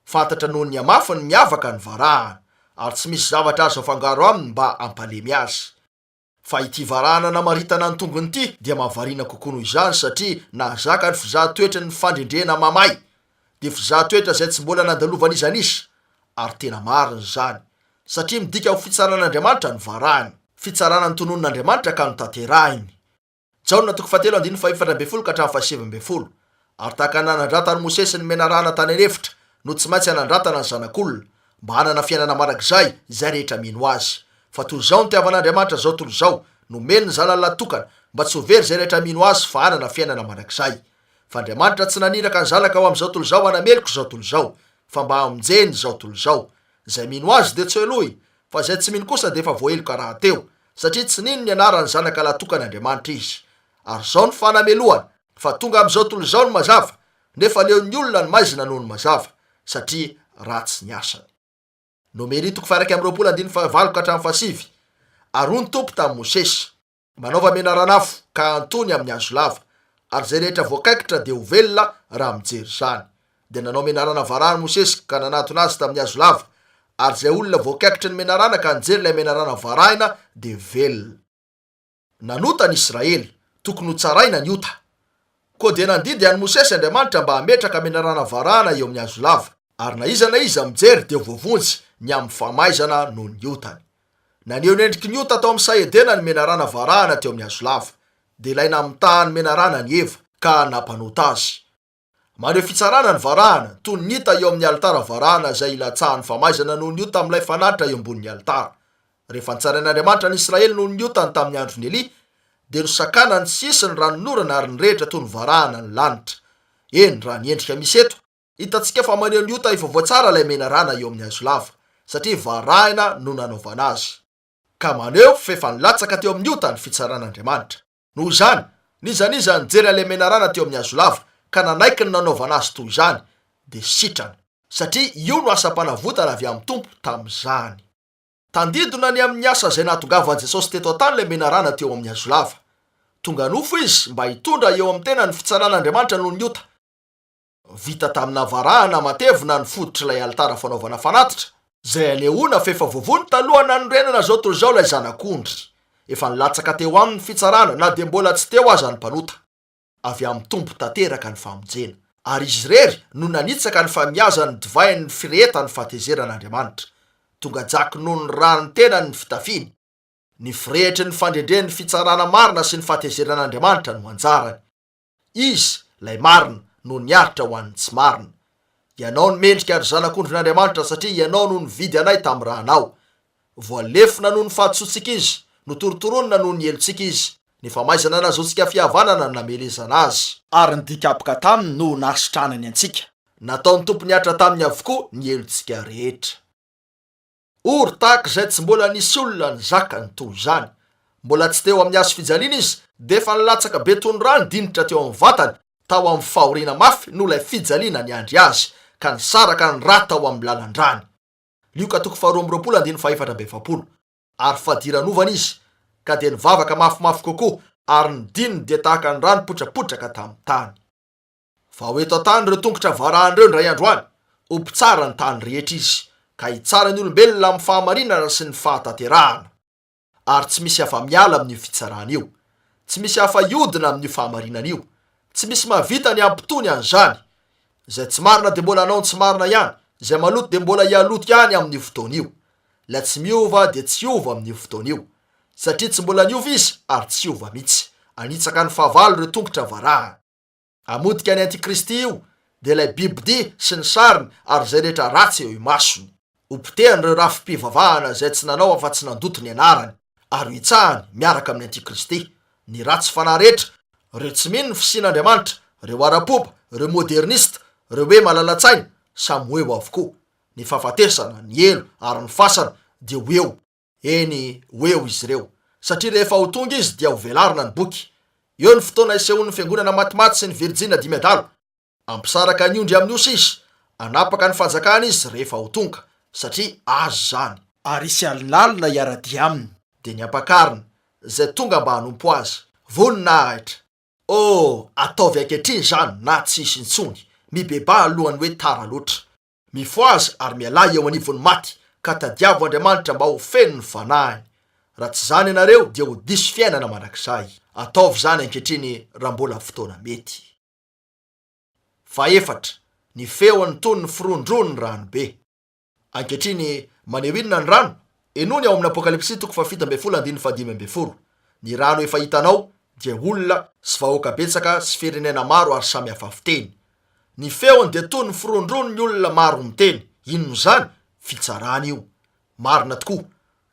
Fantatra noho ny amafiny miavaka ny varahana, ary tsy misy zavatra azo afangaro aminy mba ampalemy azy. Fa ity varahana namaritana ny tongony ity dia mahavarina kokoa noho izany, satria nahazaka ny fizahan-toetra ny fandrendrehana mamay, dia fizahan-toetra izay tsy mbola nandalovan'izanisa. Ary tena marina zany, satria midika ho fitsaran'Andriamanitra ny varahana, fitsarana ny tonon'Andriamanitra ka notanterahiny. Jaona 4:7. Ary tahaka nanandratany Mosesy ny menarana tany anefitra, no tsy maintsy anandratana ny zanak'olona, mba hanana fiainana marak'izay izay rehetra mino azy. Fa toy izao ny tiavan'Andriamanitra zao tontolo izao, nomeny ny zanany latokana mba tsy ho very izay rehetra mino azy fa hanana fiainana marak'izay. Fa Andriamanitra tsy naniraka ny zanaka ao amin'izao tontolo izao hanameloko zao tontolo izao, fa mba hamonjeny zao tontolo izao. Izay mino azy dia tsy elohy, fa izay tsy mino kosa dia efa voaheloka raha teo, satria tsy nino ny anarany zanaka latokan'Andriamanitra izy. Ary zao ny fanamelohany, fa tonga amin'izao tontolo izao ny mazava, nefa leo ny olona ny maizina noho ny mazava, satria ratsy ny asany. Nomeri 2:20-7. Ary ny tompo tamin'i Mosesy, manaova menaranafo ka antony amin'ny hazo lava, ary zay rehetra voakaikitra dia ho velona raha mijery zany. Dia nanao menarana varahany Mosesy ka nanatona azy tamin'ny hazo lava, ary zay olona voakaikitry ny menarana ka nijery ilay menarana varahina dia velona. Nanota ny Israely, tokony ho tsaraina ny ota. Koa dia nandidy any Mosesy Andriamanitra mba hametraka menarana varahana eo amin'ny hazo lava, ary na iza mijery dia vovonjy ny amin'ny famaizana noho ny otany. Naneo nendriky ny ota tao amin'ny saedena ny menarana varahana teo amin'ny hazo lava, dia ilay namitaha ny menarana ny Eva ka nampanota azy. Maneo fitsarana ny varahana toy ny hita eo amin'ny alitara varahana izay ilatsahan'ny famaizana noho ny ota amin'ilay fanatitra eo ambonin'ny alitara. Rehefa nitsarain'Andriamanitra ny Israely noho ny otany tamin'ny andro ny Eli, dia nosakana ny sisiny ranonorana ary ny rehetra toy ny varahana ny lanitra. Eny, raha ny endrika misy eto, hitantsika fa maneo ny ota efa voatsara ilay menarana eo amin'ny hazo lava, satria varahina no nanaovana azy. Ka maneo fefa nilatsaka teo amin'ny ota ny fitsaran'Andriamanitra. Noho izany, niza nijery ale menarana teo amin'ny hazo lava ka nanaiky ny nanaovana azy toy izany de sitrana, satria io no asa-panavotana avy amin'ny Tompo tamin'izany. Tandidona ny amin'ny asa izay nahatongavan'i Jesosy teto an-tany le menarana teo amin'ny hazo lava. Tonga nofo izy mba hitondra eo amin'ny tena ny fitsaran'Andriamanitra noho ny ota. Vita tamina varahana matevina ny foditry'ilay alitara fanaovana fanatitra, zay anehoana fefa vovony talohana ny renana zao toy izao ilay zanak'ondry. Efa nilatsaka teo aminy fitsarana na de mbola tsy teo aza ny mpanota. Avy amin'ny Tompo tanteraka ny famonjena. Ary izy rery no nanitsaka ny famiazany divay ny fireta ny fahatezeran'Andriamanitra. Tonga jaky noho ny rany tena ny fitafiny. Ny firehetry ny fandrendren'ny fitsarana marina sy ny fahatezeran'Andriamanitra no anjarany. Izy, lay marina, no niaritra ho an'ny tsy marina. Ianao ny mendrika ary zanak'ondrin'Andriamanitra satria ianao no nividy anay tamin'ny rahanao. Voalefina noho ny fahatsotsika izy, no torotoronina noho ny elontsika izy. Ny famaizana nazoantsika fihavanana no namelezana azy. Ary ny dikapaka taminy no nasitranany antsika. Nataony Tompo niatra taminy avokoa ny elontsika rehetra. Ory tahaka izay tsy mbola nisy olona ny zakany toy izany. Mbola tsy teo amin'ny hazo fijaliana izy, de fa nilatsaka betony rano dinitra teo amin'ny vatany, tao amin'ny fahoriana mafy no ilay fijaliana niandry azy, ka nisaraka ny rà tao amin'ny lalan-drany. Lioka 2:24. Ary fadiranovana izy, ka de nivavaka mafimafy kokoa, ary ny dininy de tahaka ny rano potrapotraka tamin'ny tany. Fa ho eto an-tany ireo tongotra varahandreo ndray androany, ompo tsara ny tany rehetra izy, ka hitsara ny olombelona amin'ny fahamarinana sy ny fahatanterahana. Ary tsy misy hafa miala amin'io fitsarana io, tsy misy hafa iodina amin'io fahamarinana io, tsy misy mavita ny ampitony an'izany. Zay tsy marina de mbola anao ny tsy marina ihany, zay maloto de mbola hialoto ihany amin'io fotoana io. La tsy miova de tsy hiova amin'io fotoana io, satria tsy mbola niova izy ary tsy hiova mihitsy. Anitsaka ny fahavalo ireo tongotra varaha. Amodika ny Kristy io, de ilay bibidia sy ny sariny ary zay rehetra ratsy eo imasony. Opotehany ireo rafi-pivavahana zay tsy nanao afa-tsy nandoto ny anarany, ary hitsahany miaraka amin'ny Kristy. Ny ratsy fanahy rehetra, ireo tsy mino ny fisian'Andriamanitra, ireo arapopa, ireo modernista, ireo hoe malalatsaina, samy ho eo avokoa. Ny fahafatesana, ny elo ary ny fasana dia ho eo. Eny ho eo izy ireo, satria rehefa ho tonga izy dia ho velarina ny boky. Eo ny fotoana isehoan'ny fiangonana matimaty sy ny Virjina 10. Ampisaraka ny ondry amin'ny osa izy, anapaka ny fanjakana izy rehefa ho tonga, satria azo zany. Ary isy alinalina hiaradia aminy, de ny Ampakarina, zay tonga mba hanompo azy. Voninahitra. Ataovy ankehitriny zany na tsisy intsony, mibeba alohany hoe tara loatra. Mifo azy ary mialay eo anivon'ny maty, ka tadiavo Andriamanitra mba ho feno ny fanahiny. Raha tsy zany ianareo dia ho diso fiainana mandrakizay. Ataovy zany ankehitriny raha mbola fotoana mety. Fahefatra, ny feony toy ny firondrony ny ranobe. Ankehitriny maneo inona ny rano? Enony ao amin'ny Apokalipsy 7:15. Ny rano efa hitanao dia olona sy vahoaka betsaka sy firenena maro ary samy hafa fiteny. Ny feony de toy ny firondrony ny olona maro miteny. Inona zany? Fitsarana io. Marina tokoa.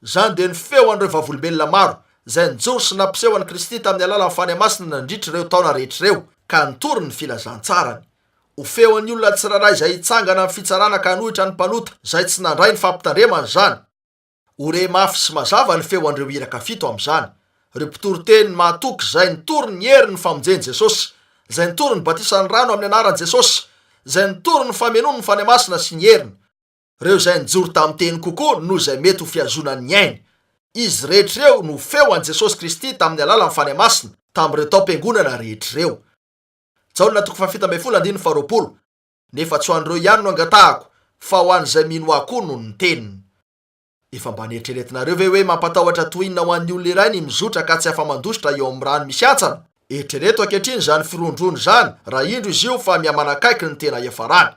Zany de ny feo an'ireo vavolombelona maro, zay nijoro sy nampiseho an'i Kristy tamin'ny alalan'ny fanahy masina nandritra ireo taona rehetra ireo, ka nitory ny filazantsarany. Ho feo an'ny olona tsiraray izay hitsangana amin'ny fitsarana ka hanohitra ny mpanota, zay tsy nandray ny fampitandremana zany. Ore mafy sy mazava ny feo an'ireo iraka Fito amin'izany. Ireo mpitory-teny mahatoky zay nitory ny hery ny famonjeny Jesosy, zay nitory ny batisany rano amin'ny anaran'i Jesosy, zay nitory ny famenoany ny fanahy masina sy ny heriny. Reo zay nijoro tamin'ny teny kokoa no zay mety ho fiazonany ainy. Izy rehetra eo no feo an'i Jesosy Kristy tamin'ny alalan'ny fanahy masina tamin'ireo taom-piangonana rehetra ireo. Jaona 7:20. Nefa tsy ho an'ireo ihany no angatahako, fa ho an'izay mino akoho no ny teniny. Efa mba nieritreretinareo ve hoe mampatahotra tohinona ho an'ny olona iray ny mizotra ka tsy afa-mandositra eo amin'ny rano misy atsana? Eritrereto ankehitriny zany firondrony zany, raha indro izy io fa miamanakaiky ny tena iafarany.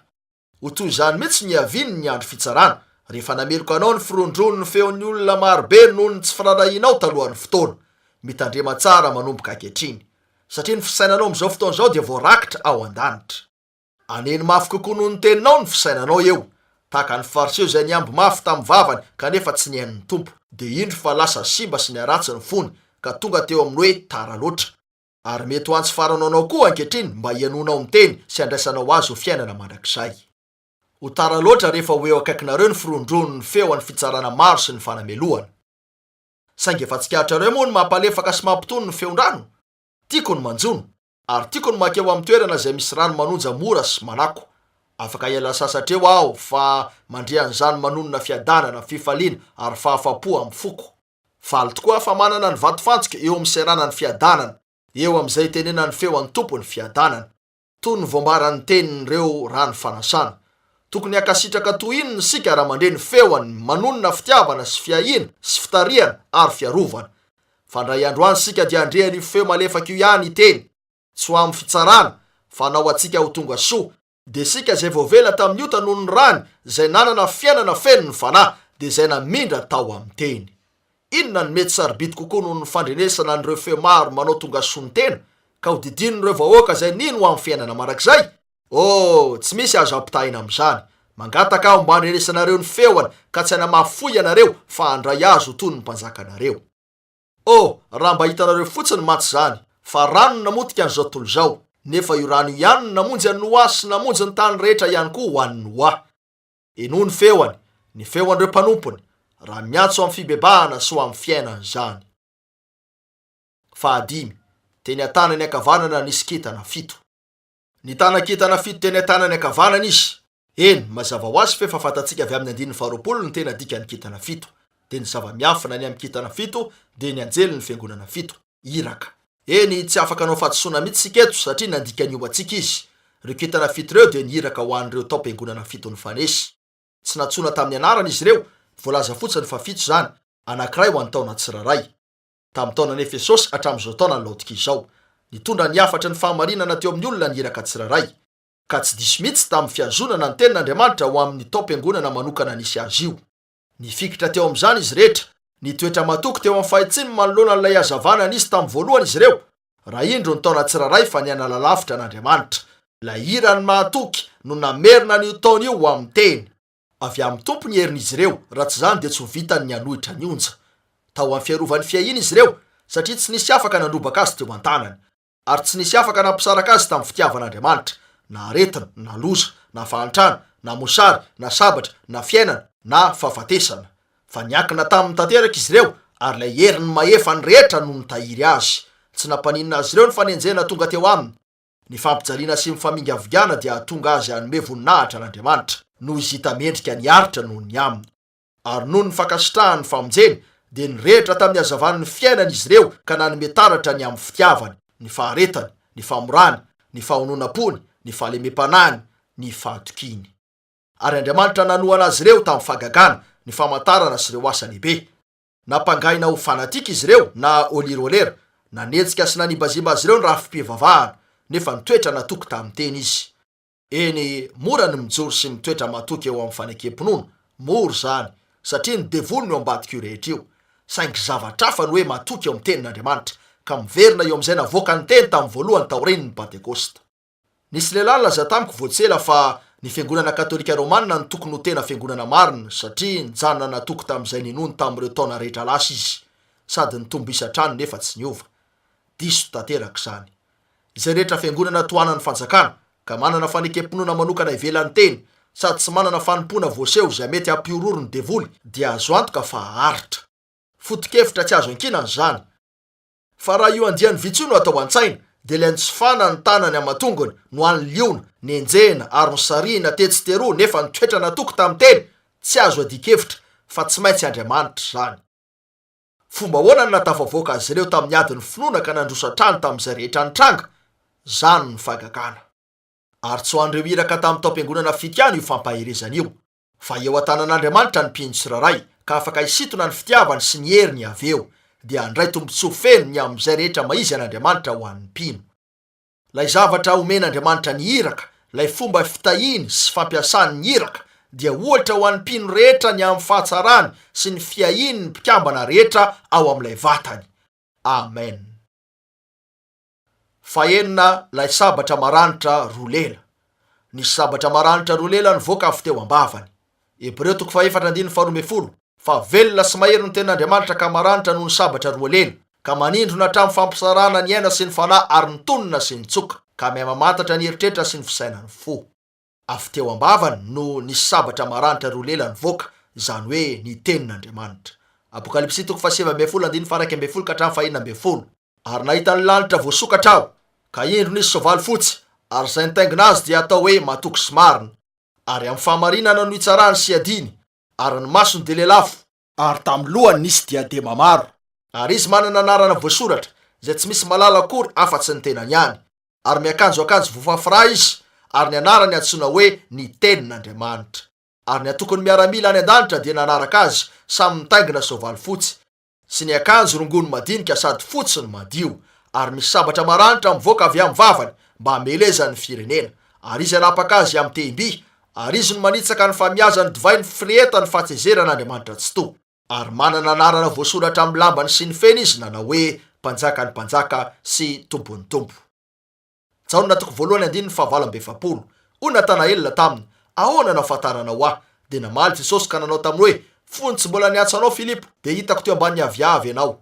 Ho toy izany mihitsy ny avininy ny andro fitsarana, rehefa nameloka anao ny firondrony ny feon'ny olona marobe noho ny tsy firarahinao talohan'ny fotoana. Mitandrema tsara manomboka ankehitriny, satria ny fisainanao amin'izao fotoana izao dia voarakitra ao an-danitra. Aneny mafy kokoa noho ny teninao ny fisainanao eo, tahaka ny fariseo izay niamby mafy tamin'ny vavany kanefa tsy nihain'ny Tompo, de indro fa lasa simba sy niaratsy ny fony, ka tonga teo amin'ny hoe tara loatra. Ary mety ho antsy faranao koa ankehitriny mba hianonao miteny sy andraisanao azy ho fiainana mandrakizay. Ho tara loatra rehefa ho eo akaikinareo ny firondron'ny feo any fitsarana maro sy ny fanamelohana. Saingy efa tsikaritra moa ny mampalefaka sy mampitony ny feondrano. Tiako ny manjono, ary tiako ny makeo amin'ny toerana izay misy rano manonja mora sy manako. Afaka iala sasatreo aho fa mandrian'izany manonona fiadanana, fifaliana ary fahafapo amin'ny foko. Faly tokoa fa manana ny vato fantsika eo amin'ny seranany fiadanana, eo amin'izay tenenany feo any tompo ny fiadanana. Toy ny voambaran'ny tenin'ireo rano fanasana. Tokony akasitraka tohiny ny sika raha mandre ny feoany manonona fitiavana sy fiahina sy fitariana ary fiarovana. Fandray androany sika dia andrehany feo malefaka io ihany iteny, tsy ho amin'ny fitsarana, fa nao atsika ho tonga soa. De sika zay voavela tamin'ny ota noho ny rany, zay nanana fiainana feno ny fanahy, de zay namindra tao amin'ny teny. Inona ny mety saribity kokoa noho ny fandrenesana an'ireo feo maro manao tonga soa ny tena, ka ho didin'ireo vahoaka zay nino ho amin'ny fiainana marak'izay? Tsy misy azo ampitahina amin'izany. Mangataka aho mba handrenesanareo ny feoany, ka tsy hanamafoy ianareo fa handray azo toy ny mpanjakanareo. Raha mba hitanareo fotsiny matsy zany, fa rano namotika an'izao tontolo izao, nefa io rano io ihany namonjy ny Noa sy namonjy ny tany rehetra ihany koa ho an'ny Noa. Ino ny feoany? Ny feoan'ireo mpanompony, raha miantso amin'ny fibebahana sy ho amin'ny fiainana izany. 5. Teny an-tanany ankavanana nisy kintana fito. Ny tana kintana fito teny an-tanany ankavanana izy. Mazava ho azy fa fantatsika avy amin'ny 120 ny tena dikany kintana fito. De ny zava-miafina ny amin'ny kintana fito, de ny anjely ny fiangonana fito. Iraka. Tsy afaka anao fatosoana mihitsy sika eto satria nandikany io atsika izy. Reo kintana fito reo de ny iraka ho an'ireo tao mpiangonana fito ny fanesy. Tsy natsona tamin'ny anarana izy reo, voalaza fotsiny fa fito zany, anankiray ho an'ny taona tsiraray. Tamin'ny taonan'ny Efesosy hatramin'izao taona ny Laodikea izao. Nitondra ny hafatra ny fahamarinana teo amin'ny olona ny iraka tsiraray. Ka tsy diso mihitsy tamin'ny fiazonana ny tenin'Andriamanitra ho amin'ny tao mpiangonana manokana nisy azy io. Nifikitra teo amin'izany izy rehetra, nitoetra matoky teo amin'ny fahitsiny manoloana n'ilay hazavana nisy tamin'ny voalohany izy reo. Raha indro ny taona tsiraray fa nianala lavitra n'Andriamanitra. La irany mahatoky no namerina n'io taona io ho amin'ny teny. Avy amin'ny tompo ny herin'izy ireo, raha tsy zany dia tsy ho vitany ny hanohitra ny onja. Tao amin'ny fiarovan'ny fiahina izy ireo, satria tsy nisy afaka nandrobaka azy teo an-tanany, ary tsy nisy afaka nampisaraka azy tamin'ny fitiavan'Andriamanitra, na aretina, na loza, na fahantrana, na mosary, na sabatra, na fiainana, na fahafatesana. Fa niankina tamin'ny tanteraka izy ireo, ary lay heriny mahefa ny rehetra no nitahiry azy. Tsy nampaninina azy ireo ny fanenjena tonga teo aminy. Ny fampijaliana sy ny famingavigana dia tonga azy hanome voninahitra n'Andriamanitra, noho izy hita mendrika ny aritra noho ny aminy. Ary noho ny fankasitrahany famonjeny, de ny rehetra tamin'ny hazavan'ny fiainana izy ireo ka nanome taratra ny amin'ny fitiavany, ny faharetany, ny famorany, ny fahononam-pony, ny fahalemem-panahiny, ny fahatokiny. Ary Andriamanitra nanoana azy ireo tamin'ny fahagagana, ny famantarana sy ireo asa lehibe. Nampangaina ho fanatika izy ireo na olirolera, nanetsika sy nanibazimba azy ireo ny rafi-pivavahana, nefa nitoetra natoky tamin'ny teny izy. Mora ny mijoro sy mitoetra matoky eo amin'ny fanekem-ponono, mora zany, satria ny devoly no ambadika io rehetra io. Saingy zavatra hafa no hoe matoky eo amin'ny tenin'Andriamanitra, ka miverina eo amin'izay navoaka ny teny tamin'ny voalohany tao reny ny Pentekosta. Nisy lehilahy laza tamiko voatsela fa ny fiangonana katolika romanina ny tokony ho tena fiangonana marina, satria nijanona natoky tamin'izay ninony tamin'ireo taona rehetra lasa izy, sady nitombo isa-trano nefa tsy niova. Diso tanteraka zany. Izay rehetra fiangonana tohanan'ny fanjakana, ka manana fanekem-ponoana manokana ivelan'ny teny, sady tsy manana fanompona voaseho izay mety hampiororo ny devoly, dia azo antoka fa haharitra. Foto-kevitra tsy azo ankinana zany. Fa raha io andiany vitsio no atao an-tsaina, de ilay nitsofana ny tanany amatongony no an'ny liona, ny enjena ary ny sarina tetsiteroa nefa nitoetra natoky tamin'ny teny, tsy azo adikevitra fa tsy maintsy Andriamanitra zany. Fomba ahoana ny natafavoaka azy ireo tamin'ny adiny finoana ka nandrosa trano tamin'izay rehetra nitranga? Zany ny fahagagana. Ary tsy ho an'ireo iraka tamin'ny taom-piangonana fito ihany io fampaherezana io, fa eo an-tanan'Andriamanitra ny mpino tsiraray, ka afaka hisintona ny fitiavany sy ny heriny avy eo, dia handray tombontsoa feno ny amin'izay rehetra maizy an'Andriamanitra ho an'ny mpino. Lay zavatra omen'Andriamanitra ny iraka, lay fomba fitahiny sy fampiasany ny iraka, dia ohatra ho an'ny mpino rehetra ny amin'ny fahatsarany sy ny fiahiny ny mpikambana rehetra ao amin'ilay vatany. Amen. 4. Lay sabatra maranitra roa lela. Nisy sabatra maranitra roa lela nivoaka avy teo ambavany. Hebreo 4:12. Fa velona sy mahery ny ten'Andriamanitra ka maranitra noho ny sabatra roa lela, ka manindrona hatramin'ny fampisarana ny aina sy ny fanahy ary ny tonona sy ny tsoka, ka mihamamantatra ny eritreritra sy ny fisainany fo. Avy teo ambavany no nisy sabatra maranitra roa lela nivoaka, izany hoe ny tenin'Andriamanitra. Apokalipsy 7:12 ka hatramin'ny 20. Ary nahita ny lanitra voasokatra aho, ka indro nisy soavaly fotsy, ary izay nitaingina azy dia atao hoe matoky sy marina, ary amin'ny fahamarinana no itsarany sy adiny, ary ny masony dia lelafo, ary tamin'ny lohany nisy diadema maro. Ary izy manana anarana voasoratra izay tsy misy malala akory afa-tsy ny tenany ihany, ary miakanjo voafafra izy, ary ny anarany antsoina hoe ny tenin'Andriamanitra. Ary ny atokony miaramila any an-danitra dia nanaraka azy samy mitaingina soavaly fotsy, sy ny akanjo rongony madinika sady fotsy ny madio, ary misy sabatra maranitra mivoaka avy amin'ny vavany mba hamelezany firenena, ary izy anapaka azy amin'ny tehim-by, ary izy no manitsaka ny famiazany divay ny fireheta ny fahatsezeran'Andriamanitra tsy to. Ary manana anarana voasoratra amin'ny lambany sy ny feny izy nanao hoe mpanjakan'ny mpanjaka sy tompony tompo. Jaona toko 1:7. Hoy Natanaelina taminy, ahoana no ahafantaranao aho? Dia namaly Jesosy ka nanao taminy hoe, fony tsy mbola niantso anao Filipo, dia hitako teo ambany aviavy ianao.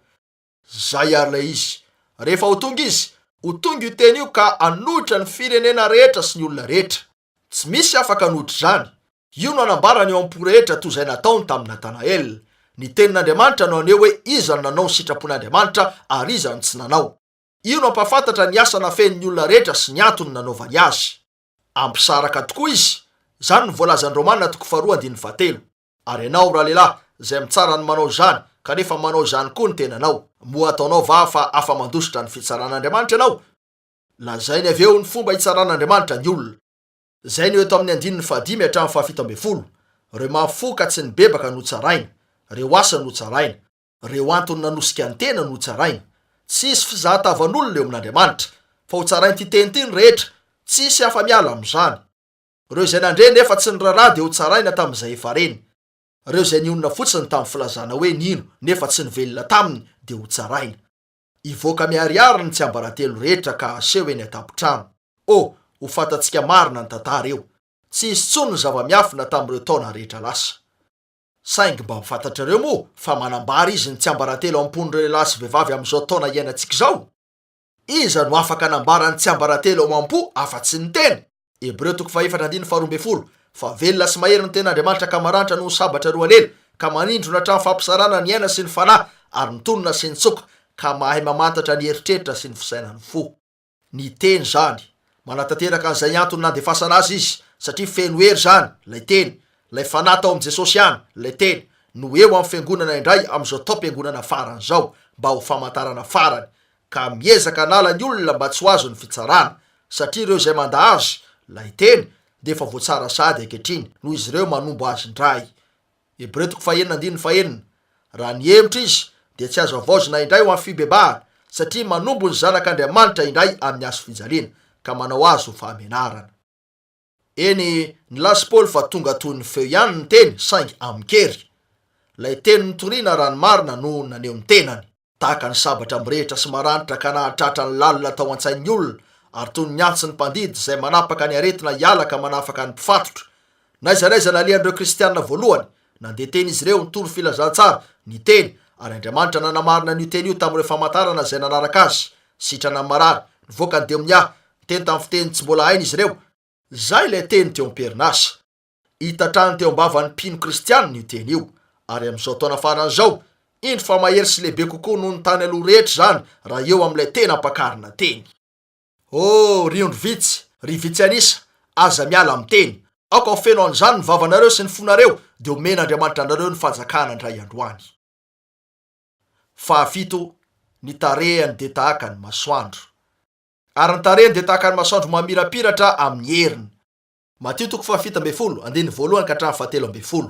Zay ary ilay izy. Rehefa ho tonga izy, ho tonga io teny io ka anohitra ny firenena rehetra sy ny olona rehetra. Tsy misy afaka anohitra izany. Io no anambarany eo am-po rehetra toy izay nataony tamin'ny Natanaelina. Ny tenin'Andriamanitra no aneho hoe iza no nanao ny sitrapon'Andriamanitra ary iza no tsy nanao. Io no ampahafantatra ny asa nafen'ny olona rehetra sy ny antony nanaovany azy. Ampisaraka tokoa izy. Izany no voalazan'ny Romana 2:7. Ary ianao raha lehilahy izay mitsara ny manao izany, kanefa manao izany koa ny tenanao, moa ataonao va fa afa-mandositra ny fitsaran'Andriamanitra ianao? Lazainy avy eo ny fomba hitsaran'Andriamanitra ny olona. Zay no eto amin'ny 5 hatramin'ny 17. Reo mafoka tsy nibebaka no tsaraina, reo asa no tsaraina, reo antony nanosika ny tena no tsaraina. Tsisy fizahatavan'olona eo amin'Andriamanitra, fa ho tsarainy ty teny ty ny rehetra, tsisy afa-miala amin'izany. Reo izay nandre nefa tsy niraharaha dia ho tsaraina tamin'izay efa reny. Reo izay nionona fotsiny tamin'ny filazana hoe nino nefa tsy nivelona taminy dia ho tsaraina. Ivoaka miariary ny tsiambaratelo rehetra ka aseho eny an-tampon-trano. Ho fantatsika marina ny tantara eo. Tsy hisy tsony ny zava-miafina tamin'ireo taona rehetra lasa. Saingy mba mifantatrareo moa fa manambara izy ny tsiambaratelo ampon'ireo lehilahy sy vehivavy amin'izao taona iainantsika izao. Iza no afaka anambara ny tsiambaratelo amam-po afa-tsy ny teny? Hebreo 4:12. Fa velona sy mahery ny ten'Andriamanitra ka maranitra noho ny sabatra roa lela, ka manindrona hatramin'ny fampisarana ny aina sy ny fanahy, ary ny tonona sy ny tsoka, ka mahay mamantatra ny eritreritra sy ny fisainany fo. Ny teny zany manatanteraka an'izay antony nandefasana azy izy, satria feno hery zany lay teny, lay fanahy tao amin'i Jesosy ihany lay teny, no eo amin'ny fiangonana indray amin'izao taom-piangonana farany zao, mba ho famantarana farany, ka miezaka anala ny olona mba tsy ho azo ny fitsarana, satria ireo izay manda azy lay teny dia efa voatsara sady ankehitriny noho izy ireo manombo azy indray. Hebreo 4:1. Raha nihemotra izy dia tsy azo avaozina indray ho amin'ny fibebahana, satria manombo ny zanak'Andriamanitra indray amin'ny hazo fijaliana, ka manao azy ho fahamenarana. Eny nilasy Paoly fa tonga toy ny feo ihany ny teny saingy amikery. Lay teny nitoriana raha ny marina no naneo ny tenany, tahaka ny sabatra mirehitra sy maranitra ka nahatratra ny lalina tao an-tsain'ny olona, ary toy ny antsy ny mpandidy izay manapaka ny aretina hialaka manafaka ny mpifatotra. Naiza nalian'ireo kristianina voalohany, nandeha teny izy ireo nitory filazantsara ny teny, ary Andriamanitra nanamarina n'io teny io tamin'ireo famantarana izay nanaraka azy. Sitrana amin'ny marary, nivoaka ny demonia, teny tamin'ny fiteny tsy mbola hainy izy ireo. Zay ilay teny teo am-perinasa. Hitatrany teo am-bavan'ny mpino kristianina io teny io, ary amin'izao taona farany izao, indro fa mahery sy lehibe kokoa noho ny tany aloha rehetra zany raha eo amin'ilay tena Ampakarina teny. Riondro vitsy, ry vitsy anisa, aza miala amin'ny teny. Aoka ho feno an'izany ny vavanareo sy ny fonareo, dia omena Andriamanitra anareo ny fanjakana indray androany. Fahafito, ny tarehany dia tahaka ny masoandro. Ary ny tarehany dia tahaka ny masoandro mamirapiratra amin'ny heriny. Matio 7:1-7.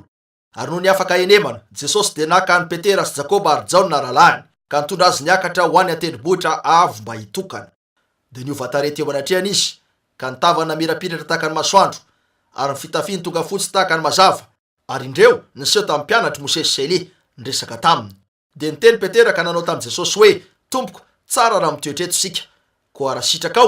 Ary noho ny afaka enemana, Jesosy dia naka ny Petera sy Jakoba ary Jaona rahalahiny, ka nitondra azy niakatra ho any an-tendrombohitra avo mba hitokana. Dia niova tarehy teo anatrehany izy, ka nitavana namirapiratra tahaka ny masoandro, ary ny fitafiany tonga fotsy tahaka ny mazava. Ary indreo niseho tamin'ny mpianatry Mosesy sy Elia niresaka taminy. Dia niteny Petera ka nanao tamin'i Jesosy hoe, Tompoko, tsara raha mitoetra eto sika. Koa raha sitraka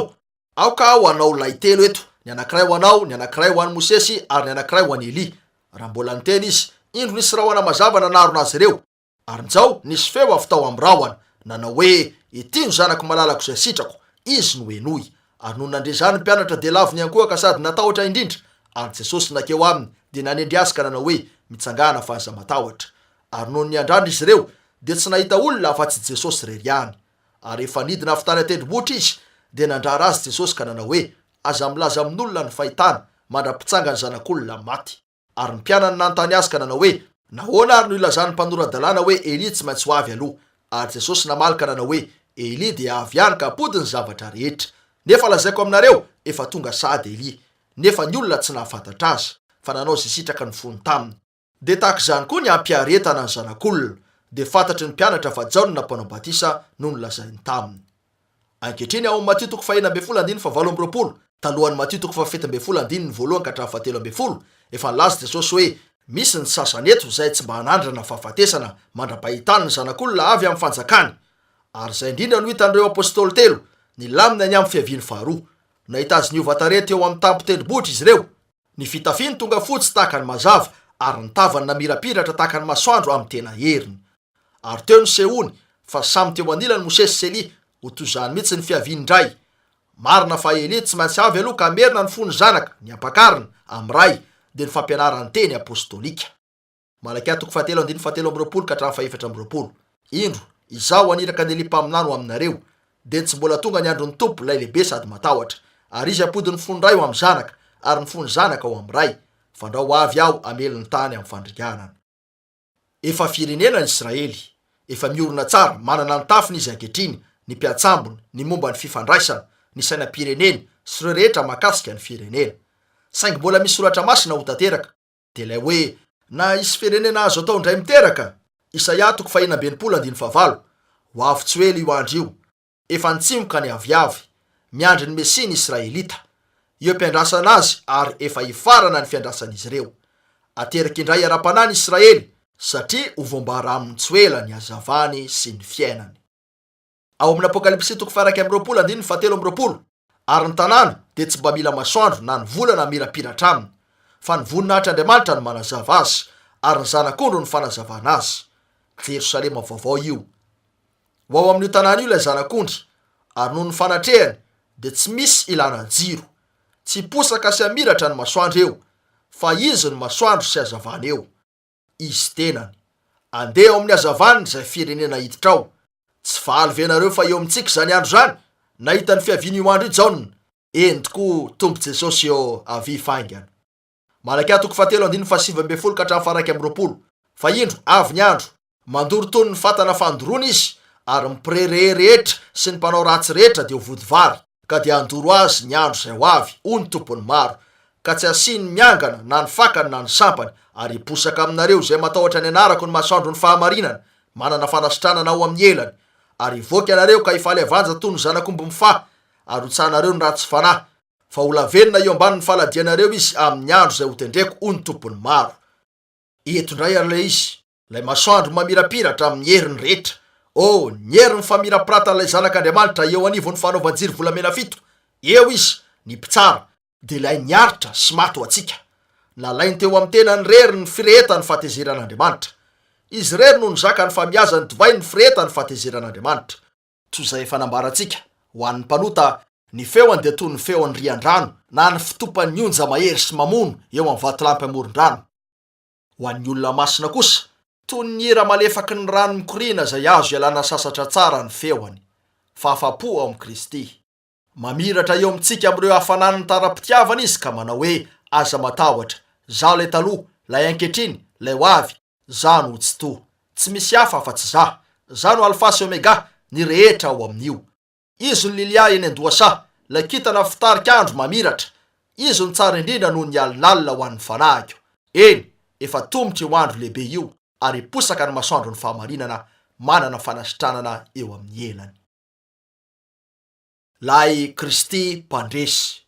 aoka aho hanao lay telo eto, ny anankiray ho anao, ny anankiray ho an'i Mosesy, ary ny anankiray ho an'i Elia. Raha mbola niteny izy, indro nisy rahona mazava nanarona azy ireo. Ary nzao nisy feo avy tao amin'ny rahona, nanao hoe, ity no zanako malalako izay sitrako, izy no henoy. Ary noho nandre zany mpianatra dia laviny ankohaka sady natahotra indrindra, Ary Jesosy nakeo aminy dia nanendry azy ka nanao hoe mitsangana fa aza matahotra. Ary noho ny andrano izy ireo dia tsy nahita olona afa-tsy Jesosy irery ihany. Ary efa nidina avy tany an-tendrombohitra izy dia nandrara azy Jesosy ka nanao hoe aza milaza amin'olona ny fahitana mandra-pitsanga ny zanak'olona maty. Ary ny mpianany nanontany azy ka nanao hoe nahoana ary no ilazan'ny mpanorandalàna hoe Elia tsy maintsy ho avy aloha. Ary Jesosy namaly ka nanao hoe Elia dia avy ihany ka apody ny zavatra rehetra. Nefa lazaiko aminareo efa tonga sady Elia, nefa ny olona tsy nahafantatra azy, fa nanao izay sitraka ny fony taminy. Dia tahaka izany koa ny ampiaretana ny zanak'olona, dia fantatry ny mpianatra fa Jaona mpanao batisa no nolazainy taminy. Ankehitriny ao Matteo 4:17 talohan'ny Matteo 7:1 efa nalaza Jesosy hoe misy ny sasany eto izay tsy mba hanandrana fahafatesana mandra-pahitana ny zanak'olona avy amin'ny fanjakany. Ary izay indrindra no hitan'ireo apôstôly telo nilamina ny amin'ny fiaviany faharoa. Nahita azy niova tarety eo amin'ny tampo tendrombohitra izy ireo. Ny fitafiny tonga fotsy tahaka ny mazava, ary ny tavany namirapiratra tahaka ny masoandro amin'ny tena heriny. Ary teo ny sehony fa samy teo anilany Mosesy sy Elia ho toy izany mihitsy ny fiaviany indray. Marina fa Elia tsy maintsy avy aloha ka merina ny fony zanaka, ny Ampakarina, amin'ny ray, dia ny fampianarany teny apôstôlika. Malakia 7:17-20. Indro, izaho aniraka ny Elia Mpaminany ho aminareo, dia tsy mbola tonga ny andron'ny tompo ilay lehibe sady matahotra. Ary izy apody ny fony ray ho amin'ny zanaka, ary ny fony zanaka ho amin'ny ray, fandrao avy aho amely ny tany amin'ny fandriganana. Efa firenena ny Israely, efa miorona tsara, manana ny tafiny izy ankehitriny, ny mpiatsambony, ny momba ny fifandraisana, ny sainam-pireneny sy ireo rehetra mahakasika ny firenena. Saingy mbola misy soratra masina ho tanteraka, dia ilay hoe na isy firenena azo atao indray miteraka. Isaia 4:25. Ho avy tsy ela io andro io, efa nitsimoka ny aviavy, miandry ny Mesia ny Israelita. Io mpiandrasana azy ary efa hifarana ny fiandrasan'izy ireo. Ateraka indray ara-panahy ny Israely, satria ho voambara aminy tsy ela ny hazavany sy ny fiainany. Ao amin'ny Apokalipsy 2:17. Ary ny tanàna dia tsy mba mila masoandro na ny volana mirapiratra aminy, fa ny voninahitry'Andriamanitra no manazava azy, ary ny zanak'ondro ny fanazavana azy. Jerosalema vaovao io. Ho ao amin'io tanàna io ilay zanak'ondry, ary noho ny fanatrehany dia tsy misy ilana jiro, tsy posaka sy amiratra ny masoandro eo, fa izy ny masoandro sy hazavana eo. Izy tenany andeha ao amin'ny hazavany izay firenena hiditra ao. Tsy fahaly venareo fa eo amintsika izany andro izany, nahita ny fiaviany io andro io Jaona, endoko tombo Jesosy eo avy faingana. Malakia 7:17-20. Fa indro avy ny andro, mandoro tony ny fatana fandoroana izy, ary mipirere rehetra sy ny mpanao ratsy rehetra dia ho vodivary, ka dia andoro azy ny andro izay ho avy, hoy ny tompony maro, ka tsy asiany miangana na ny fakany na ny sampany, ary hiposaka aminareo izay matahotra ny anarako ny masoandro ny fahamarinana, manana fanasitranana ao amin'ny elany, ary hivoaka ianareo ka hifaly avanja toy ny zanakombo mifahy, ary hotsahanareo ny ratsy fanahy, fa ho lavenina eo ambanin'ny faladianareo izy amin'ny andro izay ho tendreko, hoy ny tompony maro. Eto indray ary ilay izy, ilay masoandro mamirapiratra amin'ny heriny rehetra. Ny heriny famirapiratana zanak'Andriamanitra eo anivon'ny fanaovanjiro volamena fito. Eo izy, ny mpitsara, dia ilay niaritra sy maty ho atsika. Nalainy teo amin'ny tena ny reriny ny firehetany fahatezeran'Andriamanitra. Izy rery no nizaka ny famiazany divay ny firehetany fahatezeran'Andriamanitra. Toy izay fanambarantsika ho an'ny mpanota, ny feony dia toy ny feon'ny rian-drano, na ny fitopan'ny onja mahery sy mamono eo amin'ny vatolampy amoron-drano. Ho an'ny olona masina kosa, toy ny hira malefaky ny rano mikorina izay azo ialana sasatra tsara ny feony. Fahafapo ao amin'ny Kristy. Mamiratra eo amintsika amin'ireo hafanan'ny tara-pitiavana izy ka manao hoe aza matahotra. Zaho ilay taloha, ilay ankehitriny, ilay ho avy, zaho no tsy toa. Tsy misy hafa afa-tsy zaho. Zaho no alfa sy omega, ny rehetra ao amin'io. Izy no lilia eny an-dohasaha, ilay kitana fitarika andro mamiratra. Izy no tsara indrindra noho ny alinalina ho an'ny fanahiko. Efa tombotra io andro lehibe io, ary posaka ny masoandro ny fahamarinana, manana fanasitranana eo amin'ny elany. Lay Kristy mpandresy.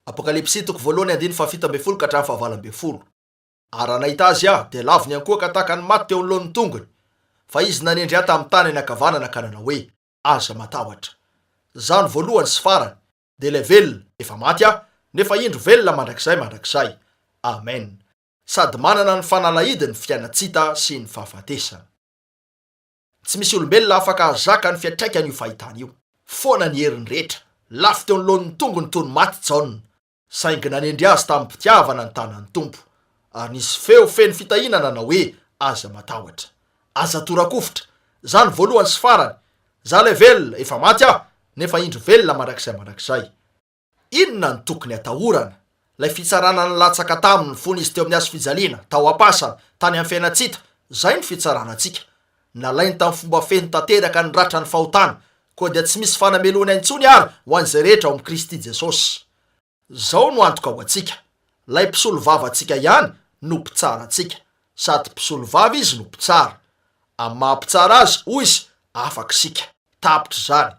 Apokalipsy 1:15-20. Ary nahita azy aho dia lavo ny ankoaka tahaka ny maty teo anoloan'ny tongony, fa izy nanendry ahy tamin'ny tany anakavanana ka nanao hoe aza matahotra. Zaho ny voalohany sy farany, dia ilay velona efa maty aho, nefa indro velona mandrakizay. Amen. Sady manana ny fanalahidiny, fiainatsita sy ny fahafatesana. Tsy misy olombelona afaka hazaka ny fiatraikany io fahitana io. Foana ny heriny rehetra, lafo teo anoloan'ny tongony toy ny maty Jaona. saingy nanendry azy tamin'ny mpitiavana ny tanany tompo, ary nisy feo feno fitahinana na hoe aza matahotra, aza torakofotra, zany voalohany sy farany. Za le velona efa maty aho, nefa indro velona mandrakizay. Inona ny tokony atahorana? Lay fitsarana ny latsaka taminy fony izy teo amin'ny azo fijaliana, tao am-pasana, tany amin'ny fiainatsika, zay ny fitsarana antsika. Nalainy tamin'ny fomba feno tanteraka ny ratra ny fahotana, koa dia tsy misy fanamelony intsony ary ho an'izay rehetra ao amin'ny Kristy Jesosy. Zao no antoka ho antsika, lay mpisolo vava antsika ihany no mpitsara antsika, sady mpisolo vava izy no mpitsara. Amin'ny mampitsara azy, hoy izy, afaka sika, tapitra zany.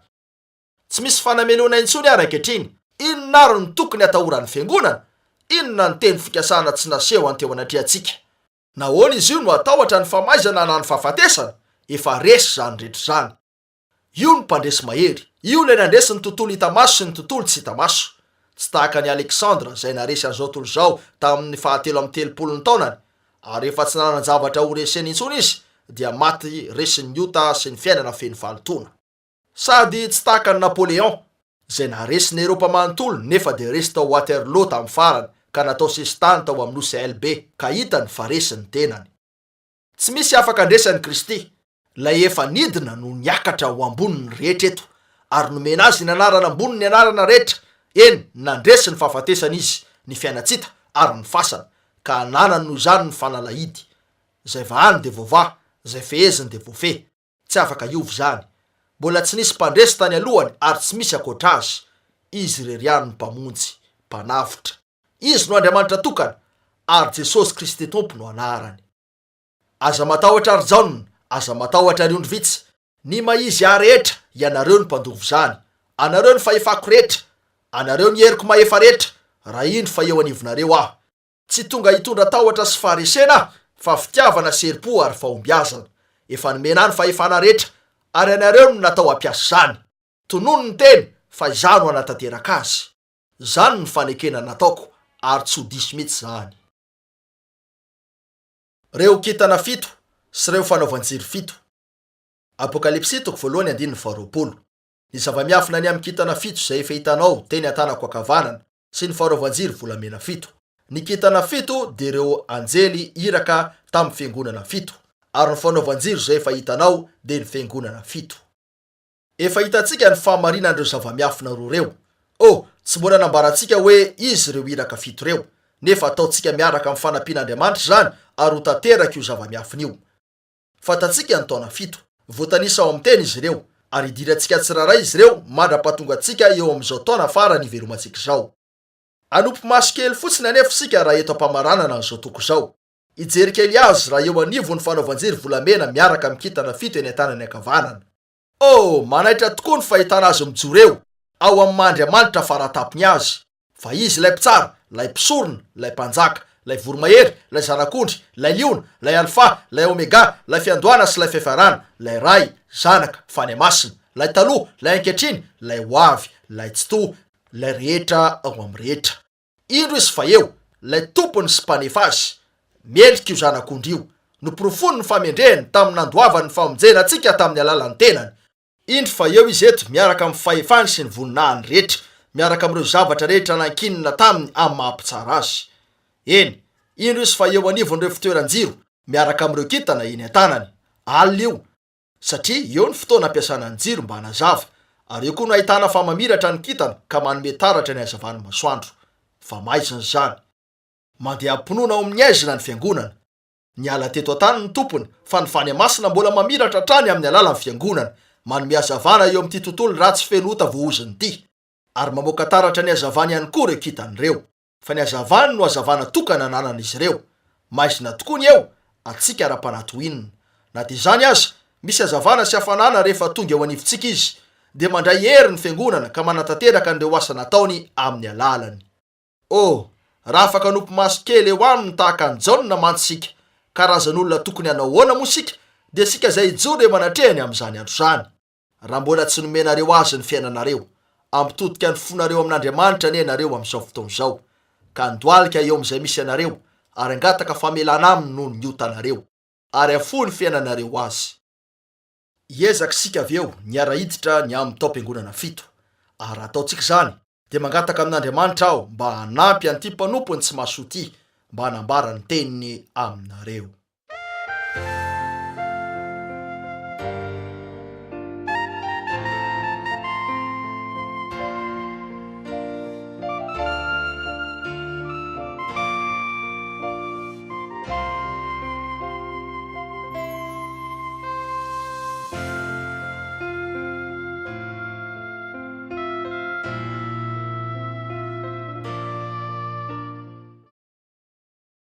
Tsy misy fanamelona intsony ary ankehitriny. Inona ary ny tokony atahoran'ny fiangonana? Inona ny teny fikasana tsy naseho anteo anatrehantsika? Nahoana izy io no atahotra ny famaizana na ny fahafatesana? Efa resy zany rehetra zany. Io ny mpandresy mahery, io le nandresy ny tontolo hita maso sy ny tontolo tsy hita maso. Tsy tahaka ny Aleksandra zay naresy an'izao tontolo zao tamin'ny 730 taonany, ary efa tsy nanan-javatra ho reseny intsony izy, dia maty resin'ny ota sy ny fiainana feno valotona. Sady tsy tahaka ny Napoleon zay naresy ny Eropa manontolo nefa de resy tao Waterloo tamin'ny farany, ka natao sesitany tao amin'ny OCLB, ka hitany fa resy ny tenany. Tsy misy afaka andresan'ny Kristy, lay efa nidina no niakatra ho amboniny rehetra eto, ary nomena azy ny anarana amboniny ny anarana rehetra. Eny, nandresy ny fahafatesana izy, ny fiainatsita ary ny fasana, ka ananany no zany ny fanalahidy. Zay vahany de voava, zay feheziny de voafe, tsy afaka iovy zany. Mbola tsy nisy mpandresy tany alohany ary tsy misy akoatra azy. Izy reriany ny mpamonjy, mpanavotra. Izy no Andriamanitra tokana, ary Jesosy Kristy tompo no anarany. Aza matahotra ary jaonona, aza matahotra riondro vitsy. Ny maizy rehetra, ianareo ny mpandovo zany. Anareo ny fahefako rehetra, anareo ny heriko mahefa rehetra, raha indro fa eo anivonareo aho. Tsy tonga hitondra tahotra sy faharesena, fa fitiavana seripo ary fahombiazana. Efa nomena ny fahefana rehetra, ary anareo no natao ampiasa zany. Tonono ny teny, fa izano anatanteraka azy. Zany ny fanekena nataoko, ary tsy ho diso mihitsy zany. Reo kitana fito sy reo fanaovanjiry fito. Apokalipsy 1:20. Ny zava-miafina ny amin'ny kitana fito zay efa hitanao teny an-tanako ankavanana, sy ny fanaovanjiry volamena fito. Ny kitana fito de reo anjely iraka tamin'ny fiangonana fito, ary ny fanaovanjiry zay efa hitanao de ny fiangonana fito. Efa hitantsika ny fahamarinan'ireo zava-miafina roa reo. Tsy mbola nambarantsika hoe izy reo iraka fito reo, nefa ataontsika miaraka amin'ny fanampian'Andriamanitra zany ary ho tanteraka io zava-miafina io. Fantatsika ny taona fito, voatanisa ao amin'ny teny izy reo, ary idirantsika tsiraray izy reo mandra-pahatonga antsika eo amin'izao taona farany ivelomantsika zao. Anompo maso kely fotsiny anefa sika raha eto ampamaranana an'izao toko zao. Ijery kely azy raha eo anivo ny fanaovanjiry volamena miaraka amin'ny kitana fito eny an-tanany ankavanana. Manaitra tokoa ny fahitana azy mijoro eo ao amin'ny Mahandriamanitra faratapony azy. Fa izy lay mpitsara, lay mpisorona, lay mpanjaka, lay voromahery, lay zanak'ondry, lay liona, lay alfa, lay omega, lay fiandohana sy lay fiafarana, lay ray, zanaka, fany masina, lay taloha, lay ankehitriny, lay hoavy, lay tsitoha, lay rehetra ao amin'ny rehetra. Indro izy fa eo, lay tompony sy mpanefa azy. Mielika io zanak'ondry io, noporofony ny famendrehany tamin'ny nandoavany ny famonjena antsika tamin'ny alalan'ny tenany. Indro fa eo izy eto miaraka amin'ny fahefany sy ny voninahiny rehetra, miaraka amin'ireo zavatra rehetra nankinina taminy amin'ny mahampitsara azy. Eny, indro izy fa eo anivon'ireo fitoeran-jiro, miaraka amin'ireo kitana eny an-tanany. Alina io, satria eo ny fotoana ampiasana ny jiro mba hanazava, ary eo koa no ahitana fa mamiratra ny kitana ka manome taratra ny hazavany masoandro. Fa maizina zany. Mandeha ampinoana ao amin'ny aizina ny fiangonana. Niala teto an-tany ny tompony, fa ny fany masina mbola mamiratra hatrany amin'ny alalan'ny fiangonana, manome hazavana eo amin'ity tontolo ratsy feno ota voahoziny ity, ary mamoaka taratra ny hazavany ihany koa reo kitany reo. Fa ny hazavany no hazavana tokana ananan'izy ireo. Maizina tokoa ny eo, atsika ara-panatoinina. Na dia izany aza, misy hazavana sy hafanana rehefa tonga eo anivontsika izy, de mandray hery ny fiangonana ka manatanteraka an'ireo asa nataony amin'ny alalany. Raha afaka nompo maso kely eo aminy tahaka ny jaonona mantsika, karazan'olona tokony hanao ahoana moa sika, de sika zay ijoro manatrehany amin'izany andro zany. Raha mbola tsy nomenareo azy ny fiainanareo, ampitodika ny fonareo amin'Andriamanitra ny ianareo amin'izao fotoana izao, ka andoalika eo amin'izay misy anareo, ary angataka famelana aminy noho ny otanareo, ary afo ny fiainanareo azy. Iezaka sika avy eo niara hiditra ny amin'ny taom-piangonana fito, ary ataontsika zany dia mangataka amin'Andriamanitra aho mba hanampy an'ity mpanompony tsy mahasoa ity mba hanambara ny teniny aminareo.